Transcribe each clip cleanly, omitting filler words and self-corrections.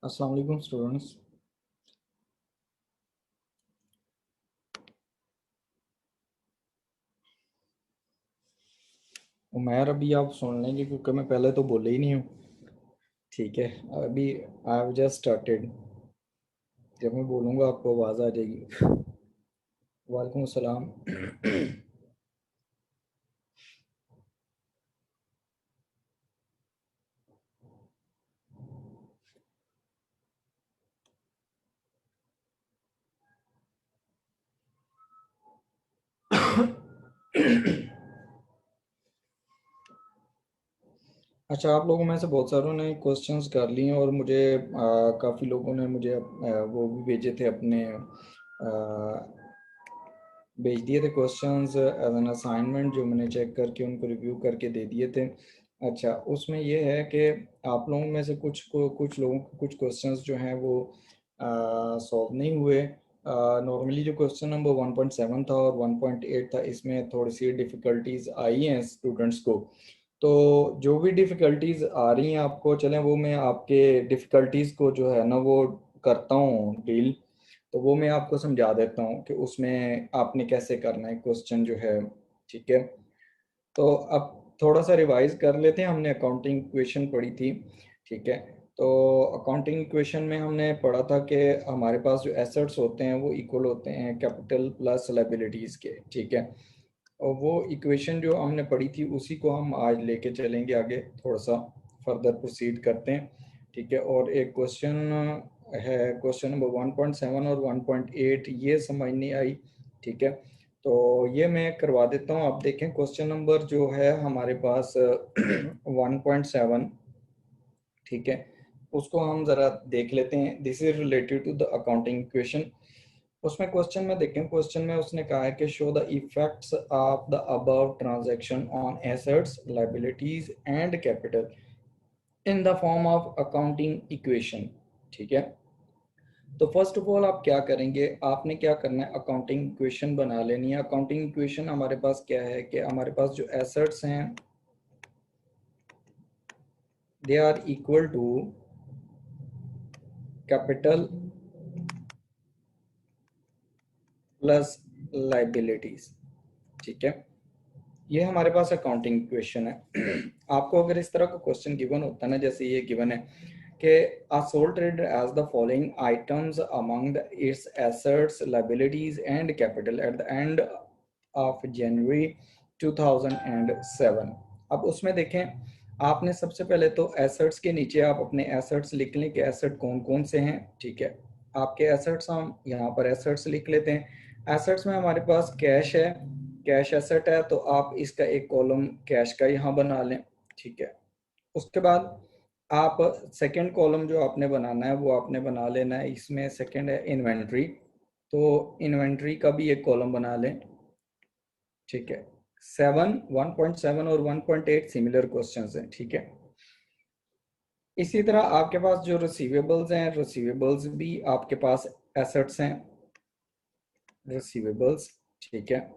अस्सलाम वालेकुम स्टूडेंट्स। उमैर अभी आप सुन लेंगे क्योंकि मैं पहले तो बोले ही नहीं हूँ। ठीक है। अभी आई हैव जस्ट स्टार्टेड। जब मैं बोलूँगा आपको आवाज़ आ जाएगी। वालेकुम अस्सलाम। अच्छा, आप लोगों में से बहुत सारों ने क्वेश्चंस कर लिए और मुझे काफ़ी लोगों ने मुझे वो भी भेजे थे अपने भेज दिए थे क्वेश्चंस एज एन असाइनमेंट, जो मैंने चेक करके उनको रिव्यू करके दे दिए थे। अच्छा, उसमें ये है कि आप लोगों में से कुछ लोगों को कुछ क्वेश्चंस जो हैं वो सॉल्व नहीं हुए। नॉर्मली जो क्वेश्चन नंबर 1.7 था और 1.8 था, इसमें थोड़ी सी डिफ़िकल्टीज आई हैं स्टूडेंट्स को। तो जो भी डिफ़िकल्टीज आ रही हैं आपको, चलें वो मैं आपके डिफ़िकल्टीज को जो है ना वो करता हूँ डील। तो वो मैं आपको समझा देता हूँ कि उसमें आपने कैसे करना है क्वेश्चन जो है। ठीक है। तो अब थोड़ा सा रिवाइज कर लेते हैं। हमने अकाउंटिंग इक्वेशन पढ़ी थी। ठीक है। तो अकाउंटिंग इक्वेशन में हमने पढ़ा था कि हमारे पास जो एसेट्स होते हैं वो इक्वल होते हैं कैपिटल प्लस लायबिलिटीज़ के। ठीक है। और वो इक्वेशन जो हमने पढ़ी थी उसी को हम आज लेके चलेंगे आगे, थोड़ा सा फर्दर प्रोसीड करते हैं। ठीक है। और एक क्वेश्चन है, क्वेश्चन नंबर 1.7 और 1.8, ये समझ नहीं आई। ठीक है। तो ये मैं करवा देता हूँ। आप देखें क्वेश्चन नंबर जो है हमारे पास 1.7। ठीक है। उसको हम ज़रा देख लेते हैं। This is related to the accounting equation. उसमें क्वेश्चन में देखें, क्वेश्चन में उसने कहा है कि show the effects of the above transaction on assets liabilities and capital in the form of accounting equation. ठीक है। तो फर्स्ट ऑफ ऑल आप क्या करेंगे, आपने क्या करना है, अकाउंटिंग इक्वेशन बना लेनी है। अकाउंटिंग इक्वेशन हमारे पास क्या है कि हमारे पास जो एसेट्स हैं they are equal to capital plus liabilities. ठीक है। ये हमारे पास अकाउंटिंग इक्वेशन है। आपको अगर इस तरह का क्वेश्चन गिवन होता है ना, जैसे ये गिवन है कि a sole trader as the following items among its assets, liabilities and capital at the end of January 2007। अब उसमें देखें, आपने सबसे पहले तो एसेट्स के नीचे आप अपने एसेट्स लिख लें कि एसेट कौन कौन से हैं। ठीक है। आपके एसेट्स हम यहाँ पर एसेट्स लिख लेते हैं। एसेट्स में हमारे पास कैश है, कैश एसेट है, तो आप इसका एक कॉलम कैश का यहाँ बना लें। ठीक है। उसके बाद आप सेकंड कॉलम जो आपने बनाना है वो आपने बना लेना है। इसमें सेकंड है इन्वेंट्री, तो इन्वेंट्री का भी एक कॉलम बना लें। ठीक है। 1.7 और 1.8 सिमिलर क्वेश्चंस हैं। ठीक है। इसी तरह आपके पास जो रिसीवेबल्स हैं, रिसीवेबल्स भी आपके पास एसेट्स हैं, रिसीवेबल्स। ठीक है।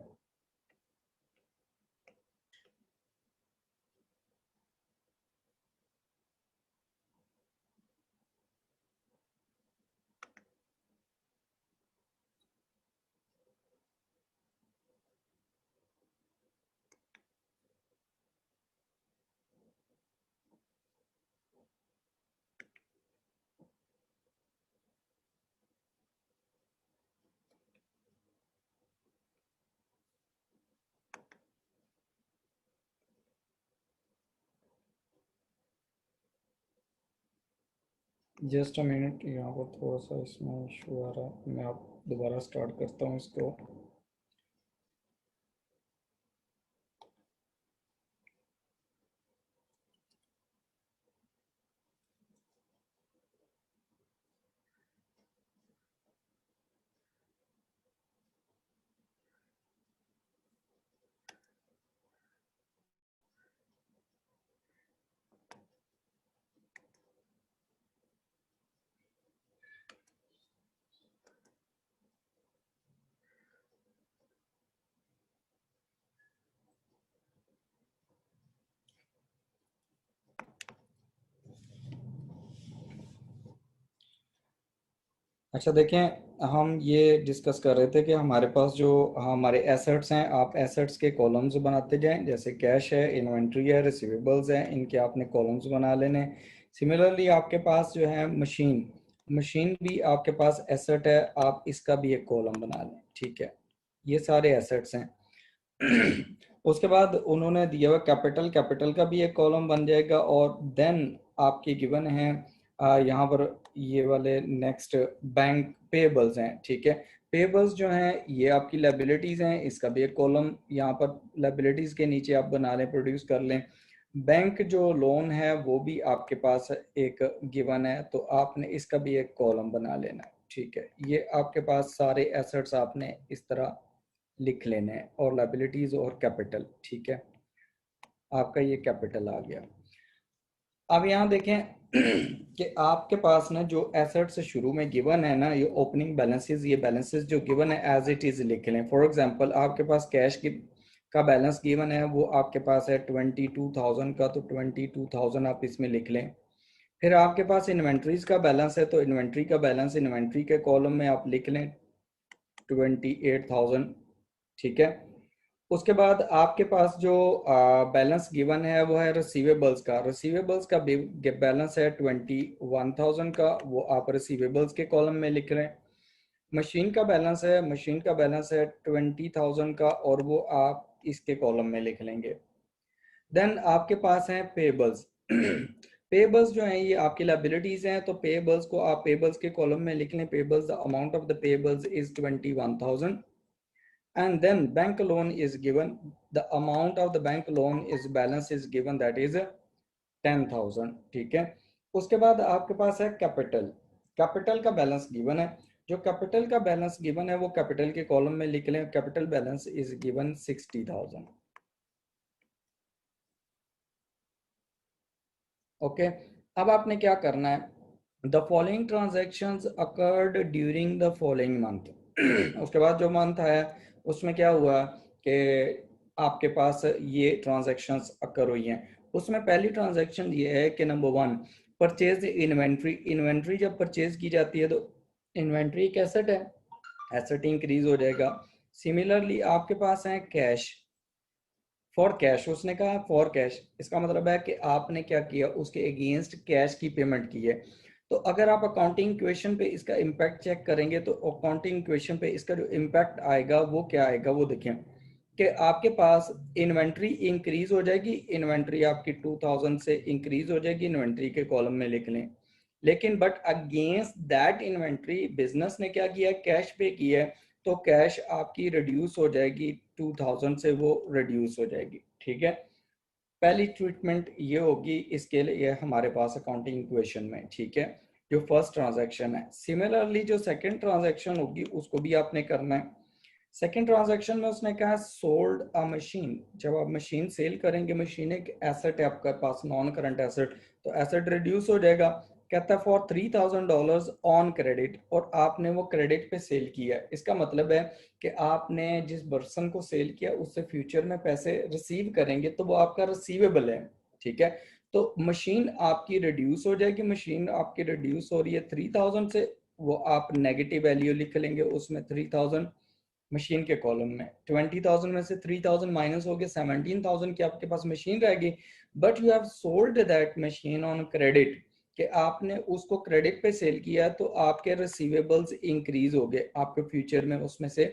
जस्ट अ मिनट, यहाँ पर थोड़ा सा इसमें इशू आ रहा है। मैं आप दोबारा स्टार्ट करता हूँ इसको। अच्छा देखें, हम ये डिस्कस कर रहे थे कि हमारे पास जो हमारे एसेट्स हैं, आप एसेट्स के कॉलम्स बनाते जाएं, जैसे कैश है, इन्वेंट्री है, रिसीवेबल्स हैं, इनके आपने कॉलम्स बना लेने। सिमिलरली आपके पास जो है मशीन, मशीन भी आपके पास एसेट है, आप इसका भी एक कॉलम बना लें, ठीक है। ये सारे एसेट्स हैं। उसके बाद उन्होंने दिया हुआ कैपिटल, कैपिटल का भी एक कॉलम बन जाएगा। और देन आपके गिवन है यहाँ पर ये वाले नेक्स्ट बैंक पेबल्स हैं, ठीक है। पेबल्स जो हैं ये आपकी लाइबिलिटीज हैं, इसका भी एक कॉलम यहाँ पर लाइबिलिटीज के नीचे आप बना लें, प्रोड्यूस कर लें। बैंक जो लोन है वो भी आपके पास एक गिवन है, तो आपने इसका भी एक कॉलम बना लेना है, ठीक है। ये आपके पास सारे एसेट्स आपने इस तरह लिख लेने हैं, और लाइबिलिटीज और कैपिटल, ठीक है। आपका ये कैपिटल आ गया। अब यहाँ देखें कि आपके पास ना जो एसेट्स शुरू में गिवन है ना, ये ओपनिंग बैलेंसेस, ये बैलेंसेस जो गिवन है एज इट इज लिख लें। फॉर एग्जांपल आपके पास कैश की का बैलेंस गिवन है, वो आपके पास है 22,000 का, तो 22,000 आप इसमें लिख लें। फिर आपके पास इन्वेंट्रीज का बैलेंस है, तो इन्वेंट्री का बैलेंस इन्वेंट्री के कॉलम में आप लिख लें 28,000, ठीक है। उसके बाद आपके पास जो बैलेंस गिवन है वो है रिसीवेबल्स का। रिसीवेबल्स का बैलेंस है 21,000 का, वो आप रिसीवेबल्स के कॉलम में लिख रहे हैं। मशीन का बैलेंस है, मशीन का बैलेंस है 20,000 का, और वो आप इसके कॉलम में लिख लेंगे। देन आपके पास हैं पेबल्स। पेबल्स जो हैं ये आपकी लाइबिलिटीज हैं, तो पेबल्स को आप पेबल्स के कॉलम में लिख लें। Payables, the amount of the payables is 21,000, and then bank loan is given, the amount of the bank loan is balance is given, that is 10,000, ठीक है। उसके बाद आपके पास है कैपिटल। कैपिटल का बैलेंस गिवन है, जो कैपिटल का बैलेंस गिवन है वो कैपिटल के कॉलम में लिख लें। Capital balance is given 60,000, okay. अब आपने क्या करना है, the following transactions occurred during the following month. उसके बाद जो मंथ है उसमें क्या हुआ कि आपके पास ये ट्रांजेक्शन्स अकर हुई हैं। उसमें पहली ट्रांजेक्शन ये है कि नंबर 1, परचेज इन्वेंट्री। इन्वेंट्री जब परचेज की जाती है तो इन्वेंट्री एक एसेट है, एसेट इंक्रीज हो जाएगा। सिमिलरली आपके पास है कैश, फॉर कैश, उसने कहा फॉर कैश, इसका मतलब है कि आपने क्या किया, उसके अगेंस्ट कैश की पेमेंट की है। तो अगर आप अकाउंटिंग इक्वेशन पे इसका इम्पैक्ट चेक करेंगे, तो अकाउंटिंग इक्वेशन पे इसका जो इम्पैक्ट आएगा वो क्या आएगा, वो देखें कि आपके पास इन्वेंट्री इंक्रीज हो जाएगी। इन्वेंट्री आपकी 2000 से इंक्रीज हो जाएगी, इन्वेंट्री के कॉलम में लिख लें। लेकिन but against that inventory business ने क्या किया, कैश पे किया है, तो कैश आपकी रिड्यूस हो जाएगी, 2000 से वो रिड्यूस हो जाएगी, ठीक है। पहली ट्रीटमेंट ये होगी इसके लिए हमारे पास अकाउंटिंग इक्वेशन में, ठीक है, जो फर्स्ट ट्रांजैक्शन है। सिमिलरली जो सेकंड ट्रांजैक्शन होगी उसको भी आपने करना है। सेकंड ट्रांजैक्शन में उसने कहा सोल्ड अ मशीन। जब आप मशीन सेल करेंगे, मशीन एक एसेट है आपके पास, नॉन करंट एसेट, तो एसेट रिड्यूस हो जाएगा। कहता है फॉर $3,000 ऑन क्रेडिट, और आपने वो क्रेडिट पे सेल किया है। इसका मतलब है कि आपने जिस पर्सन को सेल किया उससे फ्यूचर में पैसे रिसीव करेंगे, तो वो आपका रिसीवेबल है, ठीक है। तो मशीन आपकी रिड्यूस हो जाएगी, मशीन आपकी रिड्यूस हो रही है 3000 से, वो आप नेगेटिव वैल्यू लिख लेंगे उसमें 3000 मशीन के कॉलम में। 20,000 में से 3000 माइनस हो गए, 17,000 की आपके पास मशीन रहेगी। But you have sold that machine on credit, कि आपने उसको क्रेडिट पे सेल किया, तो आपके रिसीवेबल्स इंक्रीज हो गए, आपके फ्यूचर में उसमें से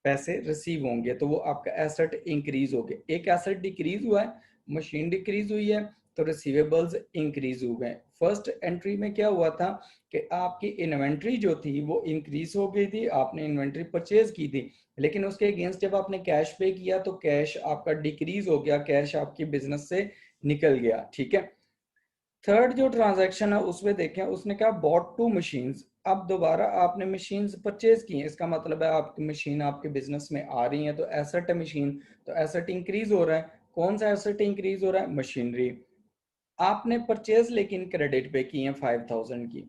पैसे रिसीव होंगे, तो वो आपका एसेट इंक्रीज हो गया। एक एसेट डिक्रीज हुआ है, मशीन डिक्रीज हुई है, तो रिसीवेबल्स इंक्रीज हो गए। फर्स्ट एंट्री में क्या हुआ था कि आपकी इन्वेंट्री जो थी वो इंक्रीज हो गई थी, आपने इन्वेंट्री परचेज की थी, लेकिन उसके अगेंस्ट जब आपने कैश पे किया तो कैश आपका डिक्रीज हो गया, कैश आपकी बिजनेस से निकल गया, ठीक है। थर्ड जो ट्रांजैक्शन है उसमें देखें, उसने कहा बॉट टू मशीन्स। अब दोबारा आपने मशीन्स परचेज की हैं, इसका मतलब है आपकी मशीन आपके बिजनेस में आ रही है, तो एसेट है मशीन, तो एसेट इंक्रीज हो रहा है। कौन सा एसेट इंक्रीज हो रहा है, मशीनरी। आपने परचेज लेकिन क्रेडिट पे की है 5000 की,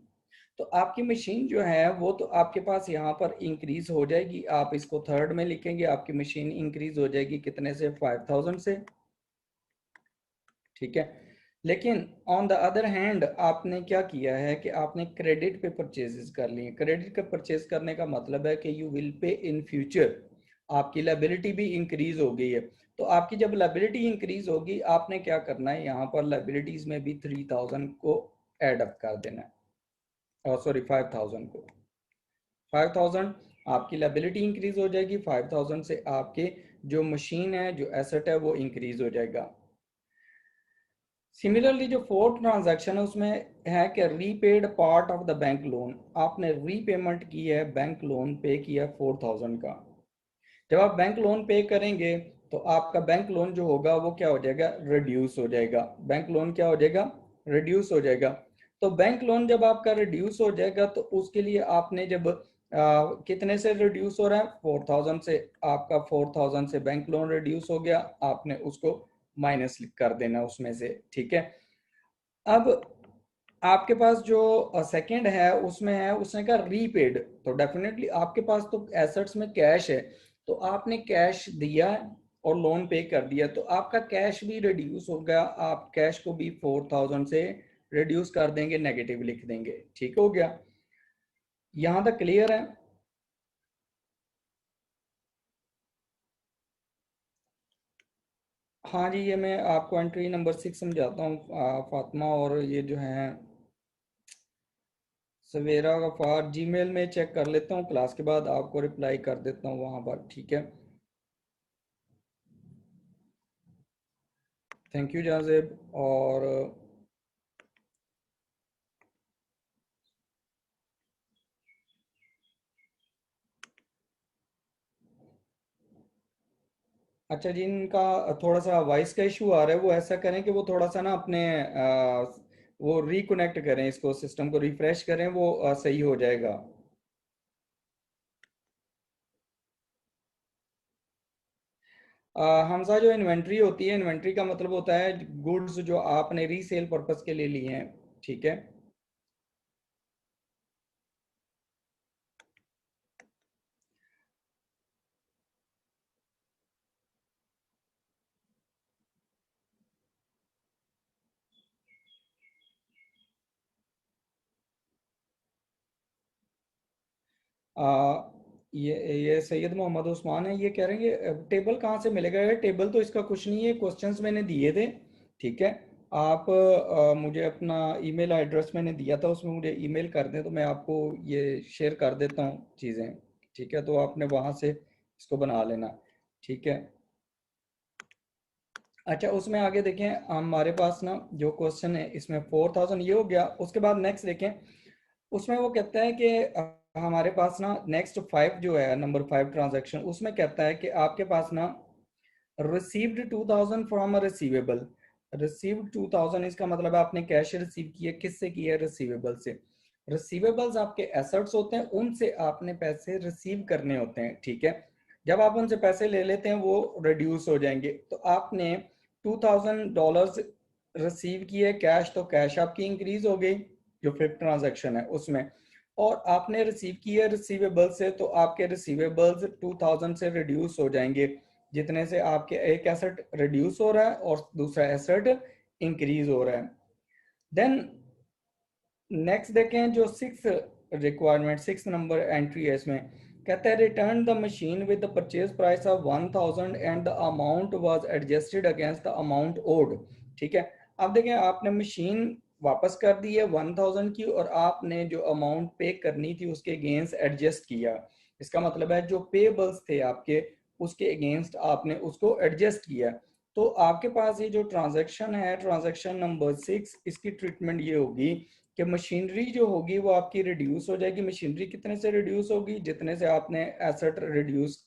तो आपकी मशीन जो है वो तो आपके पास यहाँ पर इंक्रीज हो जाएगी। आप इसको थर्ड में लिखेंगे, आपकी मशीन इंक्रीज हो जाएगी कितने से, 5000 से, ठीक है। लेकिन ऑन द अदर हैंड आपने क्या किया है कि आपने क्रेडिट पे परचेजेस कर लिए। क्रेडिट का परचेज करने का मतलब है कि you will pay in future, आपकी लाइबिलिटी भी इंक्रीज हो गई है। तो आपकी जब लाइबिलिटी इंक्रीज होगी, आपने क्या करना है, यहाँ पर लाइबिलिटीज में भी 3000 को एड अप कर देना है, सॉरी 5000 को। 5000 आपकी लाइबिलिटी इंक्रीज हो जाएगी, 5000 से आपके जो मशीन है, जो एसेट है, वो इंक्रीज हो जाएगा। सिमिलरली जो फोर्थ ट्रांजैक्शन है उसमें है कि repaid part of the bank loan, आपने रीपेमेंट की है, बैंक लोन पे किया 4000 का। जब आप बैंक लोन पे करेंगे तो आपका बैंक लोन जो होगा वो क्या हो जाएगा, रिड्यूस हो जाएगा। बैंक लोन क्या हो जाएगा, रिड्यूस हो जाएगा। तो बैंक लोन जब आपका रिड्यूस हो जाएगा तो उसके लिए आपने जब कितने से रिड्यूस हो रहा है, 4000 से, आपका 4000 से बैंक लोन रिड्यूस हो गया, आपने उसको माइनस कर देना उसमें से, ठीक है। अब आपके पास जो सेकंड है उसमें है, उसने कहा रीपेड, तो डेफिनेटली आपके पास तो एसेट्स में कैश है, तो आपने कैश दिया और लोन पे कर दिया, तो आपका कैश भी रिड्यूस हो गया। आप कैश को भी 4000 से रिड्यूस कर देंगे, नेगेटिव लिख देंगे, ठीक हो गया। यहां तक क्लियर है? हाँ जी, ये मैं आपको एंट्री नंबर 6 समझाता हूँ फातिमा, और ये जो है सवेरा गफार, जीमेल में चेक कर लेता हूँ, क्लास के बाद आपको रिप्लाई कर देता हूँ वहाँ पर, ठीक है। Thank you Jazeb. और अच्छा, जिनका थोड़ा सा वॉइस का इशू आ रहा है वो ऐसा करें कि वो थोड़ा सा ना अपने वो रिकनेक्ट करें, इसको सिस्टम को रिफ्रेश करें, वो सही हो जाएगा। हमजा, जो इन्वेंट्री होती है, इन्वेंट्री का मतलब होता है गुड्स जो आपने रीसेल पर्पस के लिए लिए हैं, ठीक है। आ, ये सैयद मोहम्मद उस्मान है, ये कह रहे हैं टेबल कहाँ से मिलेगा। ये टेबल तो इसका कुछ नहीं है, क्वेश्चंस मैंने दिए थे, ठीक है। आप मुझे अपना ईमेल एड्रेस मैंने दिया था, उसमें मुझे ईमेल कर दें तो मैं आपको ये शेयर कर देता हूँ चीज़ें, ठीक है। तो आपने वहाँ से इसको बना लेना, ठीक है। अच्छा, उसमें आगे देखें, हमारे पास ना जो क्वेश्चन है इसमें 4000 ये हो गया। उसके बाद नेक्स्ट देखें, उसमें वो कहता है कि हमारे पास ना नेक्स्ट 5 जो है, नंबर 5 ट्रांजैक्शन, उसमें कहता है कि आपके पास ना received 2000 from a receivable. Received 2000 इसका मतलब है आपने कैश रिसीव किया, किससे किया, रिसीवेबल से। रिसीवेबल्स आपके एसेट्स होते हैं, उनसे आपने पैसे रिसीव करने होते हैं, ठीक है। जब आप उनसे पैसे ले लेते हैं वो रिड्यूस हो जाएंगे, तो आपने $2000 रिसीव किए कैश, तो कैश आपकी इंक्रीज हो गई जो फिफ्थ ट्रांजैक्शन है उसमें। और आपने रिसीव किया रिसीवेबल से, तो आपके रिसीवेबल्स 2000 से रिड्यूस हो जाएंगे, जितने से आपके एक एसेट रिड्यूस हो रहा है और दूसरा एसेट इंक्रीज हो रहा है। देन नेक्स्ट देखें, जो six requirement, six number entry है इसमें, कहता है return the machine with the purchase price of 1000 and the amount was adjusted against the amount owed, ठीक है। अब देखें, आपने मशीन वापस कर दी है 1000 की, और आपने जो अमाउंट पे करनी थी उसके अगेंस्ट एडजस्ट किया। इसका मतलब है जो पेबल्स थे आपके, उसके अगेंस्ट आपने उसको एडजस्ट किया। तो आपके पास ये जो ट्रांजैक्शन है, ट्रांजैक्शन नंबर 6, इसकी ट्रीटमेंट ये होगी कि मशीनरी जो होगी वो आपकी रिड्यूस हो जाएगी। मशीनरी कितने से रिड्यूस होगी, जितने से आपने एसेट रिड्यूस,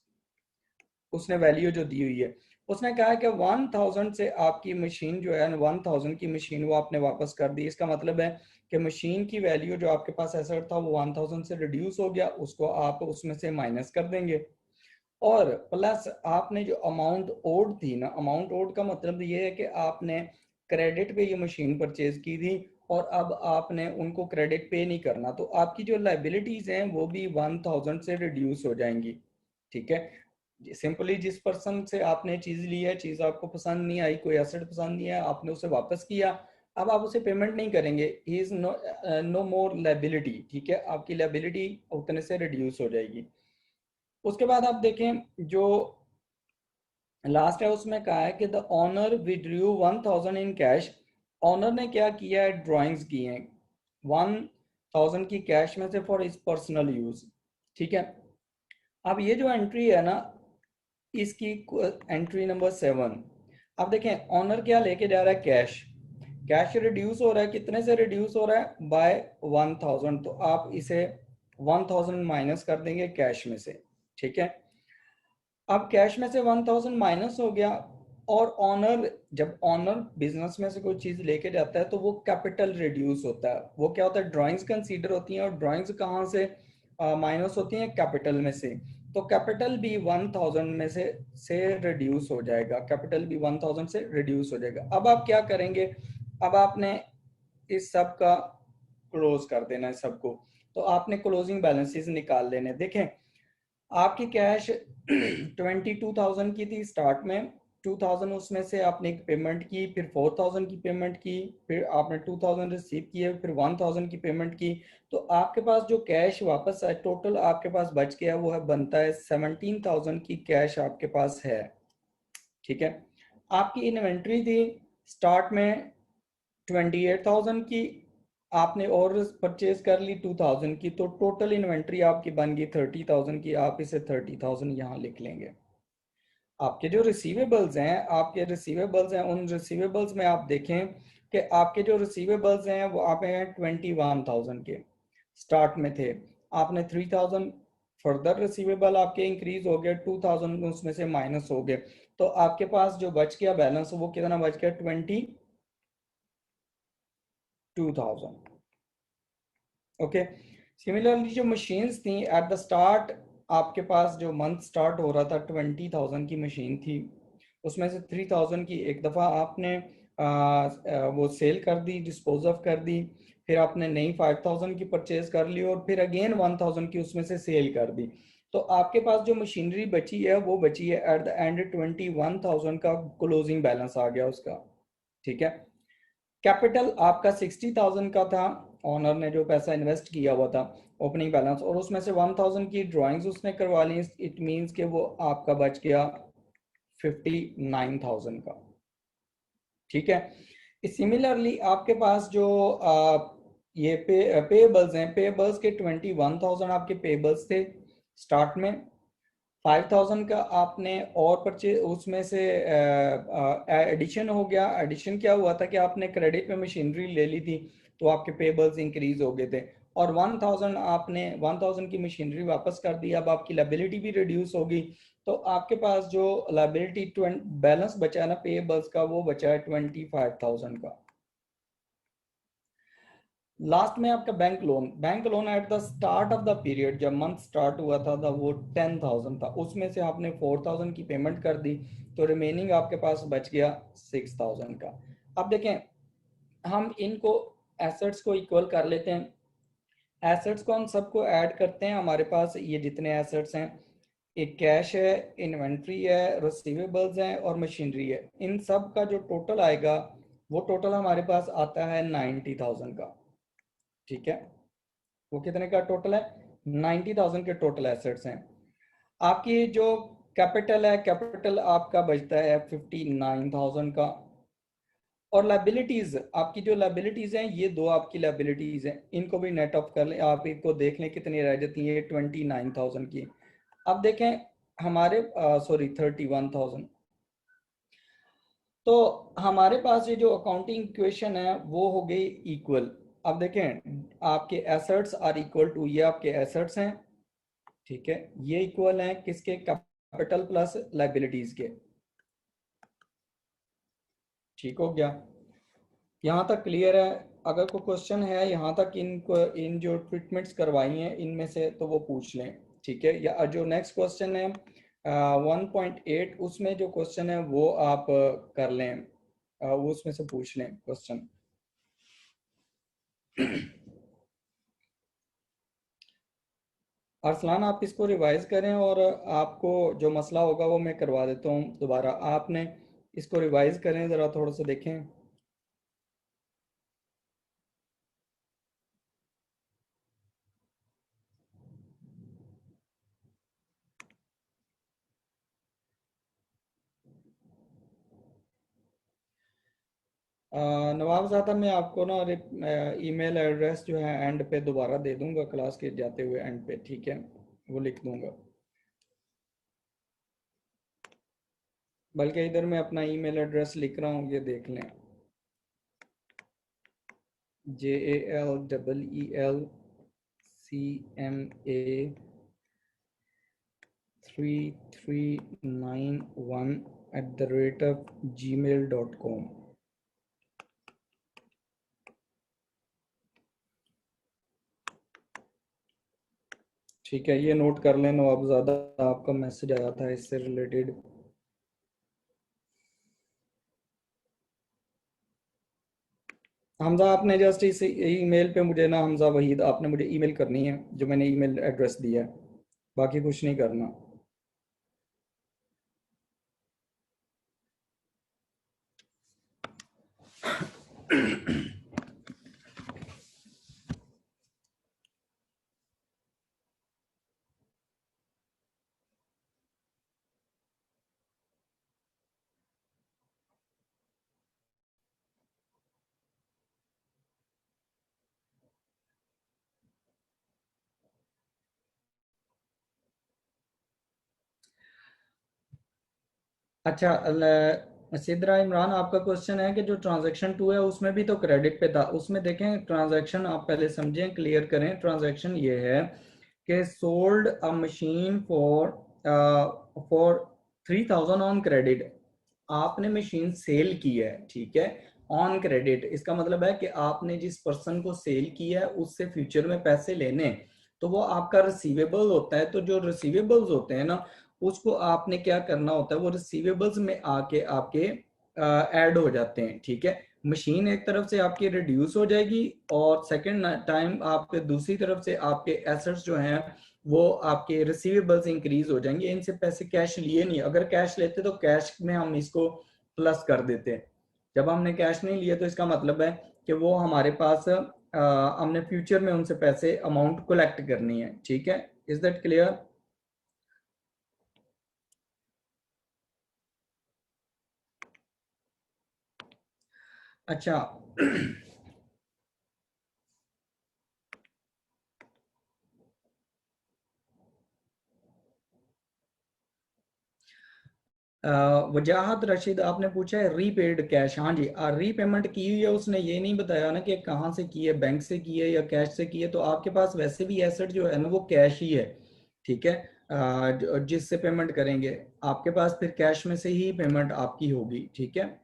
उसने वैल्यू जो दी हुई है, उसने कहा कि 1000 से आपकी मशीन जो है, 1000 की मशीन वो आपने वापस कर दी। इसका मतलब है कि मशीन की वैल्यू जो आपके पास एसेट था वो 1000 से रिड्यूस हो गया, उसको आप उसमें से माइनस कर देंगे। और प्लस आपने जो अमाउंट ओड थी ना, अमाउंट ओड का मतलब ये है कि आपने क्रेडिट पे ये मशीन परचेज की थी और अब आपने उनको क्रेडिट पे नहीं करना, तो आपकी जो लाइबिलिटीज हैं वो भी 1000 से रिड्यूस हो जाएंगी, ठीक है। सिंपली जिस पर्सन से आपने चीज ली है, चीज आपको पसंद नहीं आई, कोई एसेट पसंद नहीं है, आपने उसे वापस किया, अब आप उसे पेमेंट नहीं करेंगे, he is no more liability, ठीक है, आपकी लायबिलिटी उतने से रिड्यूस हो जाएगी। उसके बाद आप देखें जो लास्ट है उसमें कहा है कि the owner withdrew 1000 in cash. Owner ने क्या किया है, ड्राइंग्स की हैं 1000 की कैश में से फॉर इज पर्सनल यूज, ठीक है। अब ये जो एंट्री है ना, इसकी एंट्री नंबर 7, अब देखें ऑनर क्या लेके जा रहा है, कैश। कैश रिड्यूस हो रहा है, कितने से रिड्यूस हो रहा है, बाय 1000, तो आप इसे 1000 माइनस कर देंगे कैश में से, ठीक है। अब कैश में से 1000 माइनस हो गया, और ऑनर, जब ऑनर बिजनेस में से कोई चीज लेके जाता है तो वो कैपिटल रिड्यूस होता है, वो क्या होता है, ड्राइंग्स कंसीडर होती हैं, और ड्राइंग्स कहाँ से माइनस होती हैं, कैपिटल में से। तो कैपिटल भी 1000 में से रिड्यूस हो जाएगा, कैपिटल भी 1000 से रिड्यूस हो जाएगा। अब आप क्या करेंगे, अब आपने इस सब का क्लोज कर देना है सबको, तो आपने क्लोजिंग बैलेंसेस निकाल लेने। देखें आपकी कैश 22,000 की थी स्टार्ट में, 2000 उसमें से आपने एक पेमेंट की, फिर 4000 की पेमेंट की, फिर आपने 2000 रिसीव किए, फिर 1000 की पेमेंट की। तो आपके पास जो कैश वापस आए टोटल आपके पास बच गया वो है, बनता है 17,000 की कैश आपके पास है, ठीक है। आपकी इन्वेंट्री थी स्टार्ट में 28,000 की, आपने और परचेज कर ली 2000 की, तो टोटल इन्वेंट्री आपकी बन गई 30,000 की, आप इसे 30,000 यहाँ लिख लेंगे। आपके जो रिसीवेबल्स हैं, आपके रिसीवेबल्स हैं, उन रिसीवेबल्स में आप देखें कि आपके जो रिसीवेबल्स हैं वो आप हैं 21,000 के, स्टार्ट में थे, आपने 3000 फर्दर रिसीवेबल आपके इंक्रीज हो गए, 2000 उसमें से माइनस हो गए, तो आपके पास जो बच गया बैलेंस वो कितना बच गया, 22,000। ओके, सिमिलरली जो मशीन्स थी एट द स्टार्ट, आपके पास जो मंथ स्टार्ट हो रहा था 20,000 की मशीन थी, उसमें से 3,000 की एक दफ़ा आपने वो सेल कर दी, डिस्पोज ऑफ कर दी, फिर आपने नई 5,000 की परचेज कर ली, और फिर अगेन 1,000 की उसमें से सेल कर दी। तो आपके पास जो मशीनरी बची है वो बची है एट द एंड 21,000 का क्लोजिंग बैलेंस आ गया उसका, ठीक है। कैपिटल आपका 60,000 का था, ऑनर ने जो पैसा इन्वेस्ट किया हुआ था ओपनिंग बैलेंस, और उसमें से 1,000 की ड्राइंग्स उसने करवा ली, इट मींस कि वो आपका बच गया 59,000 का, ठीक है। सिमिलरली आपके पास जो ये पेबल्स हैं, पेबल्स के 21,000 आपके पेबल्स थे स्टार्ट में, 5,000 का आपने और परचेज उसमें से एडिशन हो गया। एडिशन क्या हुआ था कि आपने क्रेडिट में मशीनरी ले ली थी, तो आपके पेबल्स इंक्रीज हो गए थे, और 1,000 आपने 1,000 की मशीनरी वापस कर दी, अब आपकी लायबिलिटी भी रिड्यूस होगी, तो आपके पास जो लायबिलिटी बैलेंस बचा है ना पेबल्स का, वो बचा है 25,000 का। लास्ट में आपका bank loan, bank loan at the start of the period, जब मंथ स्टार्ट हुआ था वो 10,000 था, उसमें से आपने 4,000 की पेमेंट कर दी, तो रिमेनिंग आपके पास बच गया 6,000 का। अब देखें हम इनको एसेट्स को इक्वल कर लेते हैं, एसेट्स को हम सबको ऐड करते हैं, हमारे पास ये जितने एसेट्स हैं, एक कैश है, इन्वेंट्री है, रिसीवेबल्स हैं और मशीनरी है, इन सब का जो टोटल आएगा वो टोटल हमारे पास आता है 90,000 का, ठीक है। वो कितने का टोटल है, 90,000 के टोटल एसेट्स हैं। आपकी जो कैपिटल है, कैपिटल आपका बचता है 59,000 का, और लाइबिलिटीज, आपकी जो लाइबिलिटीज हैं ये दो आपकी लाइबिलिटीज हैं, इनको भी नेट ऑफ कर लें, आप इनको देख लें कितनी रह जाती है, 29,000 की। अब देखें हमारे सॉरी 31,000, तो हमारे पास ये जो अकाउंटिंग इक्वेशन है वो हो गई इक्वल। अब देखें आपके एसेट्स आर इक्वल टू, ये आपके एसेट्स हैं, ठीक है, ये इक्वल हैं किसके, कैपिटल प्लस लाइबिलिटीज के, ठीक हो गया। यहाँ तक क्लियर है, अगर कोई क्वेश्चन है यहाँ तक इन जो ट्रीटमेंट्स करवाई हैं इनमें से तो वो पूछ लें, ठीक है। या जो नेक्स्ट क्वेश्चन है 1.8, उसमें जो क्वेश्चन है वो आप कर लें, वो उसमें से पूछ लें क्वेश्चन। अरसलान आप इसको रिवाइज करें, और आपको जो मसला होगा वो मैं करवा देता हूँ दोबारा, आपने इसको रिवाइज करें ज़रा, थोड़ा सा देखें। नवाबजादा मैं आपको ना ईमेल एड्रेस जो है एंड पे दोबारा दे दूंगा, क्लास के जाते हुए एंड पे, ठीक है, वो लिख दूंगा। बल्कि इधर मैं अपना ईमेल एड्रेस लिख रहा हूँ, ये देख लें। JALCMA3391 @gmail.com। ठीक है, ये नोट कर लें नवाबजादा, आपका मैसेज आया था इससे रिलेटेड। हमजा आपने जस्ट इस ईमेल पे मुझे ना, हमजा वहीद, आपने मुझे ईमेल करनी है जो मैंने ईमेल एड्रेस दिया है, बाकी कुछ नहीं करना। अच्छा, सिद्रा इमरान, आपका क्वेश्चन है कि जो ट्रांजैक्शन 2 है उसमें भी तो क्रेडिट पे था, उसमें देखें ट्रांजैक्शन आप पहले समझें, क्लियर करें। ट्रांजैक्शन ये है कि sold a machine for 3000 on credit. आपने मशीन सेल की है, ठीक है, ऑन क्रेडिट। इसका मतलब है कि आपने जिस पर्सन को सेल किया है उससे फ्यूचर में पैसे लेने, तो वो आपका रिसीवेबल होता है। तो जो रिसीवेबल्स होते हैं ना, उसको आपने क्या करना होता है, वो रिसीवेबल्स में आके आपके ऐड हो जाते हैं, ठीक है। मशीन एक तरफ से आपकी रिड्यूस हो जाएगी, और सेकंड टाइम आपके दूसरी तरफ से आपके एसेट्स जो हैं वो आपके रिसीवेबल्स इंक्रीज हो जाएंगे। इनसे पैसे कैश लिए नहीं, अगर कैश लेते तो कैश में हम इसको प्लस कर देते। जब हमने कैश नहीं लिए तो इसका मतलब है कि वो हमारे पास हमने फ्यूचर में उनसे पैसे अमाउंट कलेक्ट करनी है, ठीक है। Is that clear? अच्छा। वजाहत रशीद आपने पूछा है रीपेड कैश। हाँ जी, रीपेमेंट की हुई है, उसने ये नहीं बताया ना कि कहाँ से की है, बैंक से की है या कैश से की है। तो आपके पास वैसे भी एसेट जो है ना वो कैश ही है, ठीक है। जिससे पेमेंट करेंगे आपके पास फिर कैश में से ही पेमेंट आपकी होगी, ठीक है।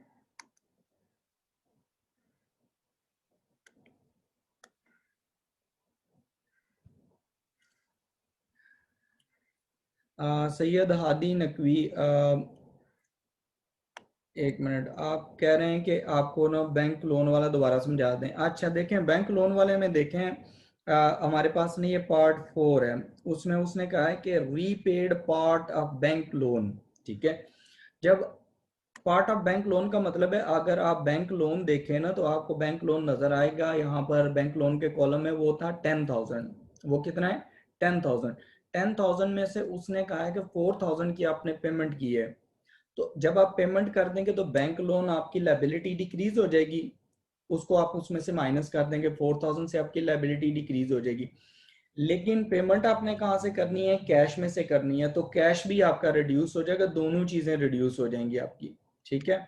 सैयद हादी नकवी, एक मिनट, आप कह रहे हैं कि आपको ना बैंक लोन वाला दोबारा समझा दें। अच्छा देखें, बैंक लोन वाले में देखें, हमारे पास नहीं, ये पार्ट 4 है, उसमें उसने कहा है कि repaid part of bank loan, ठीक है। जब पार्ट ऑफ बैंक लोन का मतलब है, अगर आप बैंक लोन देखें ना तो आपको बैंक लोन नजर आएगा, यहाँ पर बैंक लोन के कॉलम में वो था 10,000। वो कितना है? 10,000। 10,000 में से उसने कहा है कि 4,000 की आपने पेमेंट की है। तो जब आप पेमेंट कर देंगे तो बैंक लोन आपकी लाइबिलिटी डिक्रीज हो जाएगी, उसको आप उसमें से माइनस कर देंगे, 4,000 से आपकी लाइबिलिटी डिक्रीज हो जाएगी। लेकिन पेमेंट आपने कहाँ से करनी है? कैश में से करनी है, तो कैश भी आपका रिड्यूस हो जाएगा, दोनों चीजें रिड्यूस हो जाएंगी आपकी, ठीक है।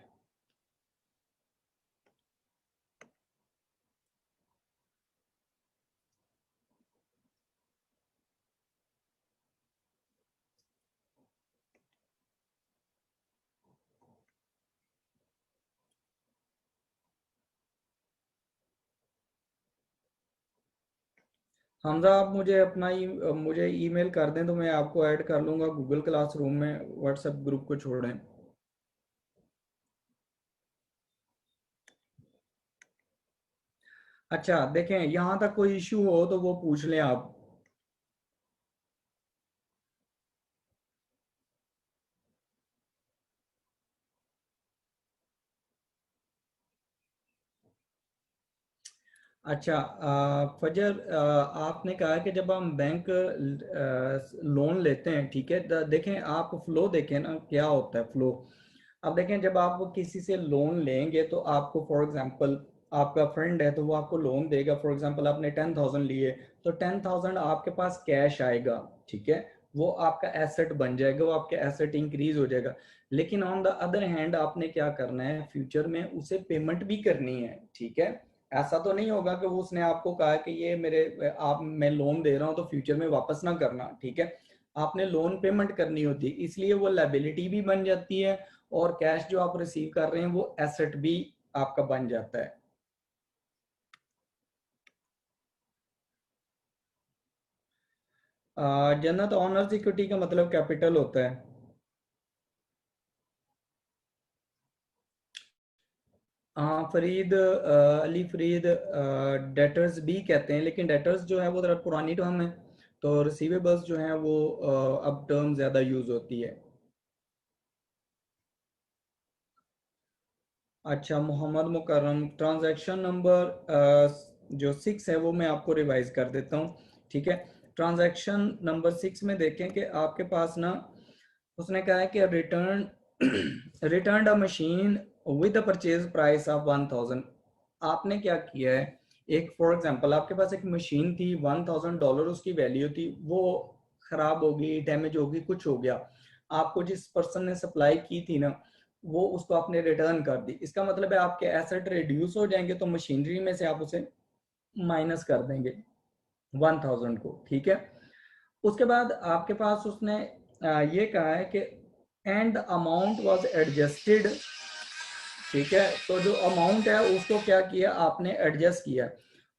हमजा आप मुझे अपना मुझे ईमेल कर दें तो मैं आपको ऐड कर लूंगा गूगल क्लासरूम में, व्हाट्सएप ग्रुप को छोड़ें। अच्छा देखें, यहाँ तक कोई इश्यू हो तो वो पूछ लें आप। अच्छा, फजर, आपने कहा कि जब हम बैंक लोन लेते हैं, ठीक है, देखें आप फ्लो देखें ना क्या होता है फ्लो। अब देखें, जब आप किसी से लोन लेंगे तो आपको फॉर एग्जांपल आपका फ्रेंड है तो वो आपको लोन देगा, फॉर एग्जांपल आपने 10,000 लिए तो 10,000 आपके पास कैश आएगा, ठीक है, वो आपका एसेट बन जाएगा, वो आपका एसेट इंक्रीज हो जाएगा। लेकिन ऑन द अदर हैंड आपने क्या करना है, फ्यूचर में उसे पेमेंट भी करनी है, ठीक है। ऐसा तो नहीं होगा कि वो उसने आपको कहा कि ये मेरे आप मैं लोन दे रहा हूँ तो फ्यूचर में वापस ना करना, ठीक है। आपने लोन पेमेंट करनी होती है, इसलिए वो लायबिलिटी भी बन जाती है और कैश जो आप रिसीव कर रहे हैं वो एसेट भी आपका बन जाता है। जन्नत ऑनर्स इक्विटी का मतलब कैपिटल होता है। फरीद अली फरीद, डेटर्स भी कहते हैं, लेकिन डेटर्स जो है वो जरा पुरानी टर्म है, तो रिसीवेबल्स जो है वो अब टर्म ज़्यादा यूज़ होती है। अच्छा, मोहम्मद मुकर्रम, ट्रांजैक्शन नंबर जो 6 है वो मैं आपको रिवाइज कर देता हूँ, ठीक है। ट्रांजैक्शन नंबर 6 में देखें कि आपके पास ना उसने कहा है कि return return a machine with the purchase price of 1,000। आपने क्या किया है, एक फॉर एग्जांपल आपके पास एक मशीन थी, $1,000 उसकी वैल्यू थी, वो खराब हो गई, डैमेज हो गई, कुछ हो गया, आपको जिस पर्सन ने सप्लाई की थी ना वो उसको आपने रिटर्न कर दी, इसका मतलब है आपके एसेट रिड्यूस हो जाएंगे, तो मशीनरी में से आप उसे माइनस कर देंगे 1,000 को, ठीक है। उसके बाद आपके पास उसने ये कहा है कि एंड अमाउंट वाज एडजस्टेड, ठीक है। तो जो अमाउंट है उसको क्या किया आपने, एडजस्ट किया,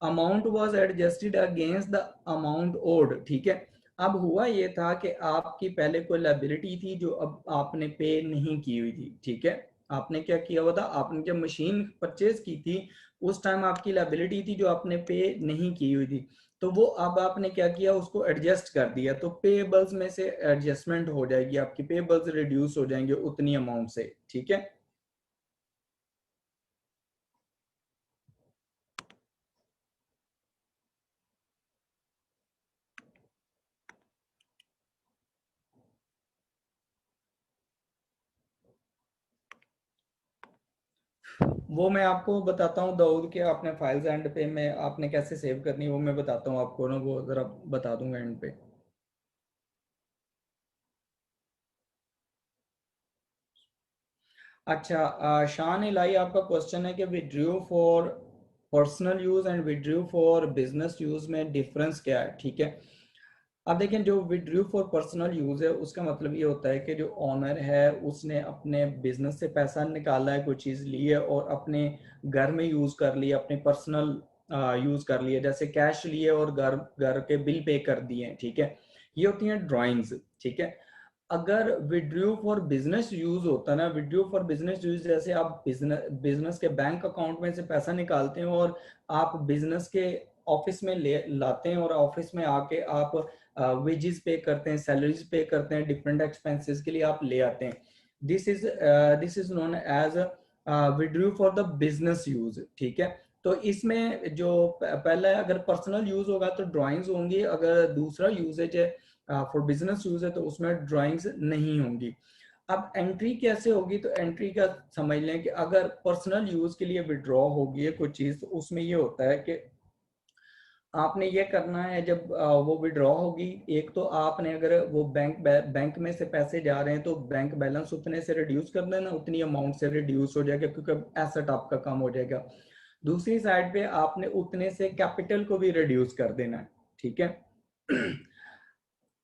amount was adjusted against the amount owed, ठीक है। अब हुआ ये था कि आपकी पहले कोई लायबिलिटी थी जो अब आपने पे नहीं की हुई थी, ठीक है। आपने क्या किया हुआ था, आपने जब मशीन परचेज की थी उस टाइम आपकी लायबिलिटी थी जो आपने पे नहीं की हुई थी, तो वो अब आपने क्या किया, उसको एडजस्ट कर दिया, तो पेबल्स में से एडजस्टमेंट हो जाएगी, आपकी पेबल्स रिड्यूस हो जाएंगे उतनी अमाउंट से, ठीक है। वो मैं आपको बताता हूँ दाऊद के, आपने फाइल्स एंड पे में आपने कैसे सेव करनी है वो मैं बताता हूँ आपको ना, वो ज़रा बता दूंगा एंड पे। अच्छा, शान इलाई आपका क्वेश्चन है कि withdrew for personal use and withdrew for business use में डिफरेंस क्या है, ठीक है। अब देखें, जो विड्रू फॉर पर्सनल यूज़ है उसका मतलब ये होता है कि जो ऑनर है उसने अपने बिजनेस से पैसा निकाला है, कोई चीज़ ली है और अपने घर में यूज़ कर लिया, अपने पर्सनल यूज़ कर लिया, जैसे कैश लिए और घर घर के बिल पे कर दिए, ठीक है। ये होती हैं ड्राइंग्स, ठीक है। अगर विड्रू फॉर बिजनेस यूज होता है ना, विड्रू फॉर बिजनेस यूज जैसे आप बिजनेस बिजनेस के बैंक अकाउंट में से पैसा निकालते हैं और आप बिजनेस के ऑफिस में ले लाते हैं और ऑफिस में आके आप वेजेस पे करते हैं, सैलरीज पे करते हैं, डिफरेंट एक्सपेंसेस के लिए आप ले आते हैं, this is known as withdrew for the business use, ठीक है। तो इसमें जो पहला है, अगर पर्सनल यूज होगा तो ड्राइंग्स होंगी, अगर दूसरा यूजेज है फॉर बिजनेस यूज है तो उसमें ड्राइंग्स नहीं होंगी। अब एंट्री कैसे होगी, तो एंट्री का समझ लें कि अगर पर्सनल यूज के लिए विड्रॉ होगी है कुछ चीज, तो उसमें ये होता है कि आपने ये करना है, जब वो विड्रॉ होगी, एक तो आपने अगर वो बैंक में से पैसे जा रहे हैं तो बैंक बैलेंस उतने से रिड्यूस कर देना, उतनी अमाउंट से रिड्यूस हो जाएगा क्योंकि एसेट आपका कम हो जाएगा। दूसरी साइड पे आपने उतने से कैपिटल को भी रिड्यूस कर देना है, ठीक है।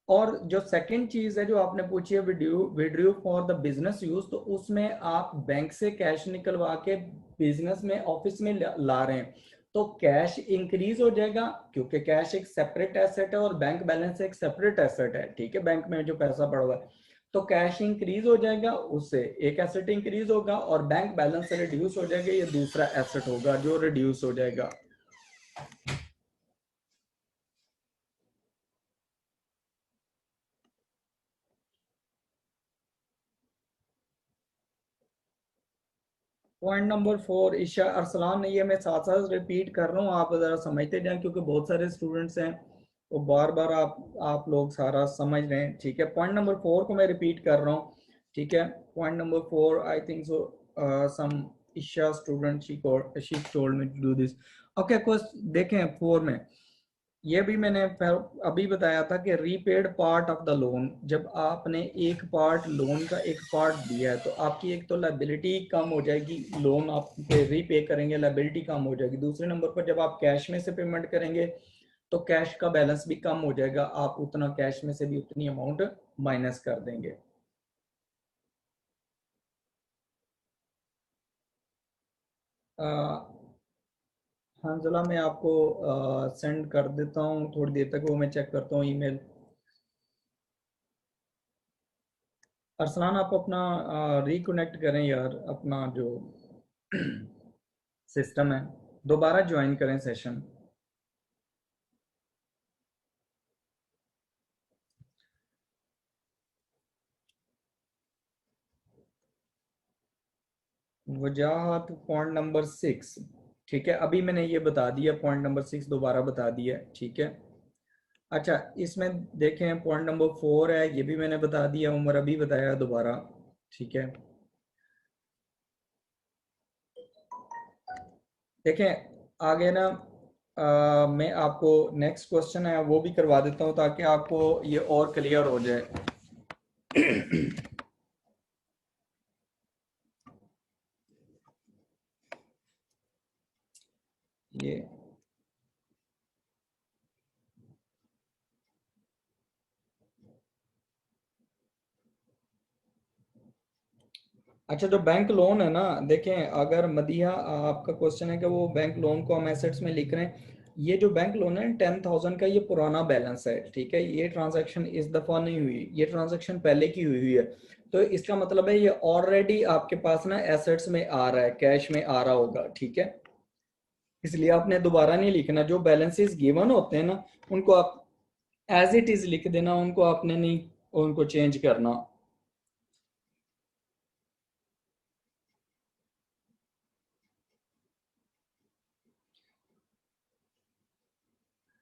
और जो सेकंड चीज है जो आपने पूछी है, withdrew for the business use, तो उसमें आप बैंक से कैश निकलवा के बिजनेस में ऑफिस में ला रहे हैं, तो कैश इंक्रीज हो जाएगा क्योंकि कैश एक सेपरेट एसेट है और बैंक बैलेंस एक सेपरेट एसेट है, ठीक है, बैंक में जो पैसा पड़ा हुआ है, तो कैश इंक्रीज हो जाएगा, उससे एक एसेट इंक्रीज होगा और बैंक बैलेंस रिड्यूस हो जाएगा, ये दूसरा एसेट होगा जो रिड्यूस हो जाएगा। पॉइंट नंबर 4, ईशा अरसलान ने, ये मैं साथ साथ रिपीट कर रहा हूँ, आप ज़रा समझते जाएं क्योंकि बहुत सारे स्टूडेंट्स हैं, वो बार बार आप लोग सारा समझ रहे हैं, ठीक है। पॉइंट नंबर 4 को मैं रिपीट कर रहा हूँ ठीक है। Point number 4, I think so some Isha student she told me to do this. Okay, question देखें 4 में, ये भी मैंने अभी बताया था कि repaid part of the loan, जब आपने एक पार्ट लोन का एक पार्ट दिया है तो आपकी एक तो लाइबिलिटी कम हो जाएगी, लोन आप पे रीपे करेंगे, लाइबिलिटी कम हो जाएगी। दूसरे नंबर पर जब आप कैश में से पेमेंट करेंगे तो कैश का बैलेंस भी कम हो जाएगा, आप उतना कैश में से भी उतनी अमाउंट माइनस कर देंगे। हांजला मैं आपको सेंड कर देता हूँ थोड़ी देर तक, वो मैं चेक करता हूँ ईमेल। अरसलान आप अपना रिकनेक्ट करें यार, अपना जो सिस्टम है, दोबारा ज्वाइन करें सेशन। वजाहत पॉइंट नंबर 6, ठीक है, अभी मैंने ये बता दिया, पॉइंट नंबर 6 दोबारा बता दिया, ठीक है। अच्छा, इसमें देखें पॉइंट नंबर 4 है, ये भी मैंने बता दिया, उमर अभी बताया दोबारा, ठीक है। देखें आगे ना, मैं आपको नेक्स्ट क्वेश्चन है वो भी करवा देता हूँ ताकि आपको ये और क्लियर हो जाए। ये अच्छा, जो बैंक लोन है ना, देखें अगर मदिया आपका क्वेश्चन है कि वो बैंक लोन को हम एसेट्स में लिख रहे हैं, ये जो बैंक लोन है 10,000 का, ये पुराना बैलेंस है, ठीक है, ये ट्रांजैक्शन इस दफा नहीं हुई, ये ट्रांजैक्शन पहले की हुई हुई है। तो इसका मतलब है ये ऑलरेडी आपके पास ना एसेट्स में आ रहा है, कैश में आ रहा होगा, ठीक है। इसलिए आपने दोबारा नहीं लिखना, जो बैलेंसेस गिवन होते हैं ना उनको आप एज इट इज लिख देना, उनको आपने नहीं उनको चेंज करना।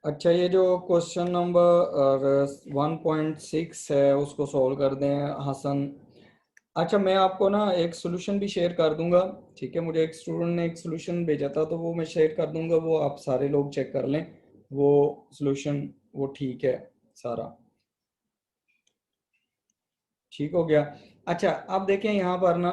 अच्छा, ये जो क्वेश्चन नंबर 1.6 है उसको सॉल्व कर दें हसन। अच्छा, मैं आपको ना एक सोल्यूशन भी शेयर कर दूंगा, ठीक है, मुझे एक स्टूडेंट ने एक सोल्यूशन भेजा था तो वो मैं शेयर कर दूंगा, वो आप सारे लोग चेक कर लें, वो सोल्यूशन वो ठीक है सारा, ठीक हो गया। अच्छा, आप देखें यहाँ पर ना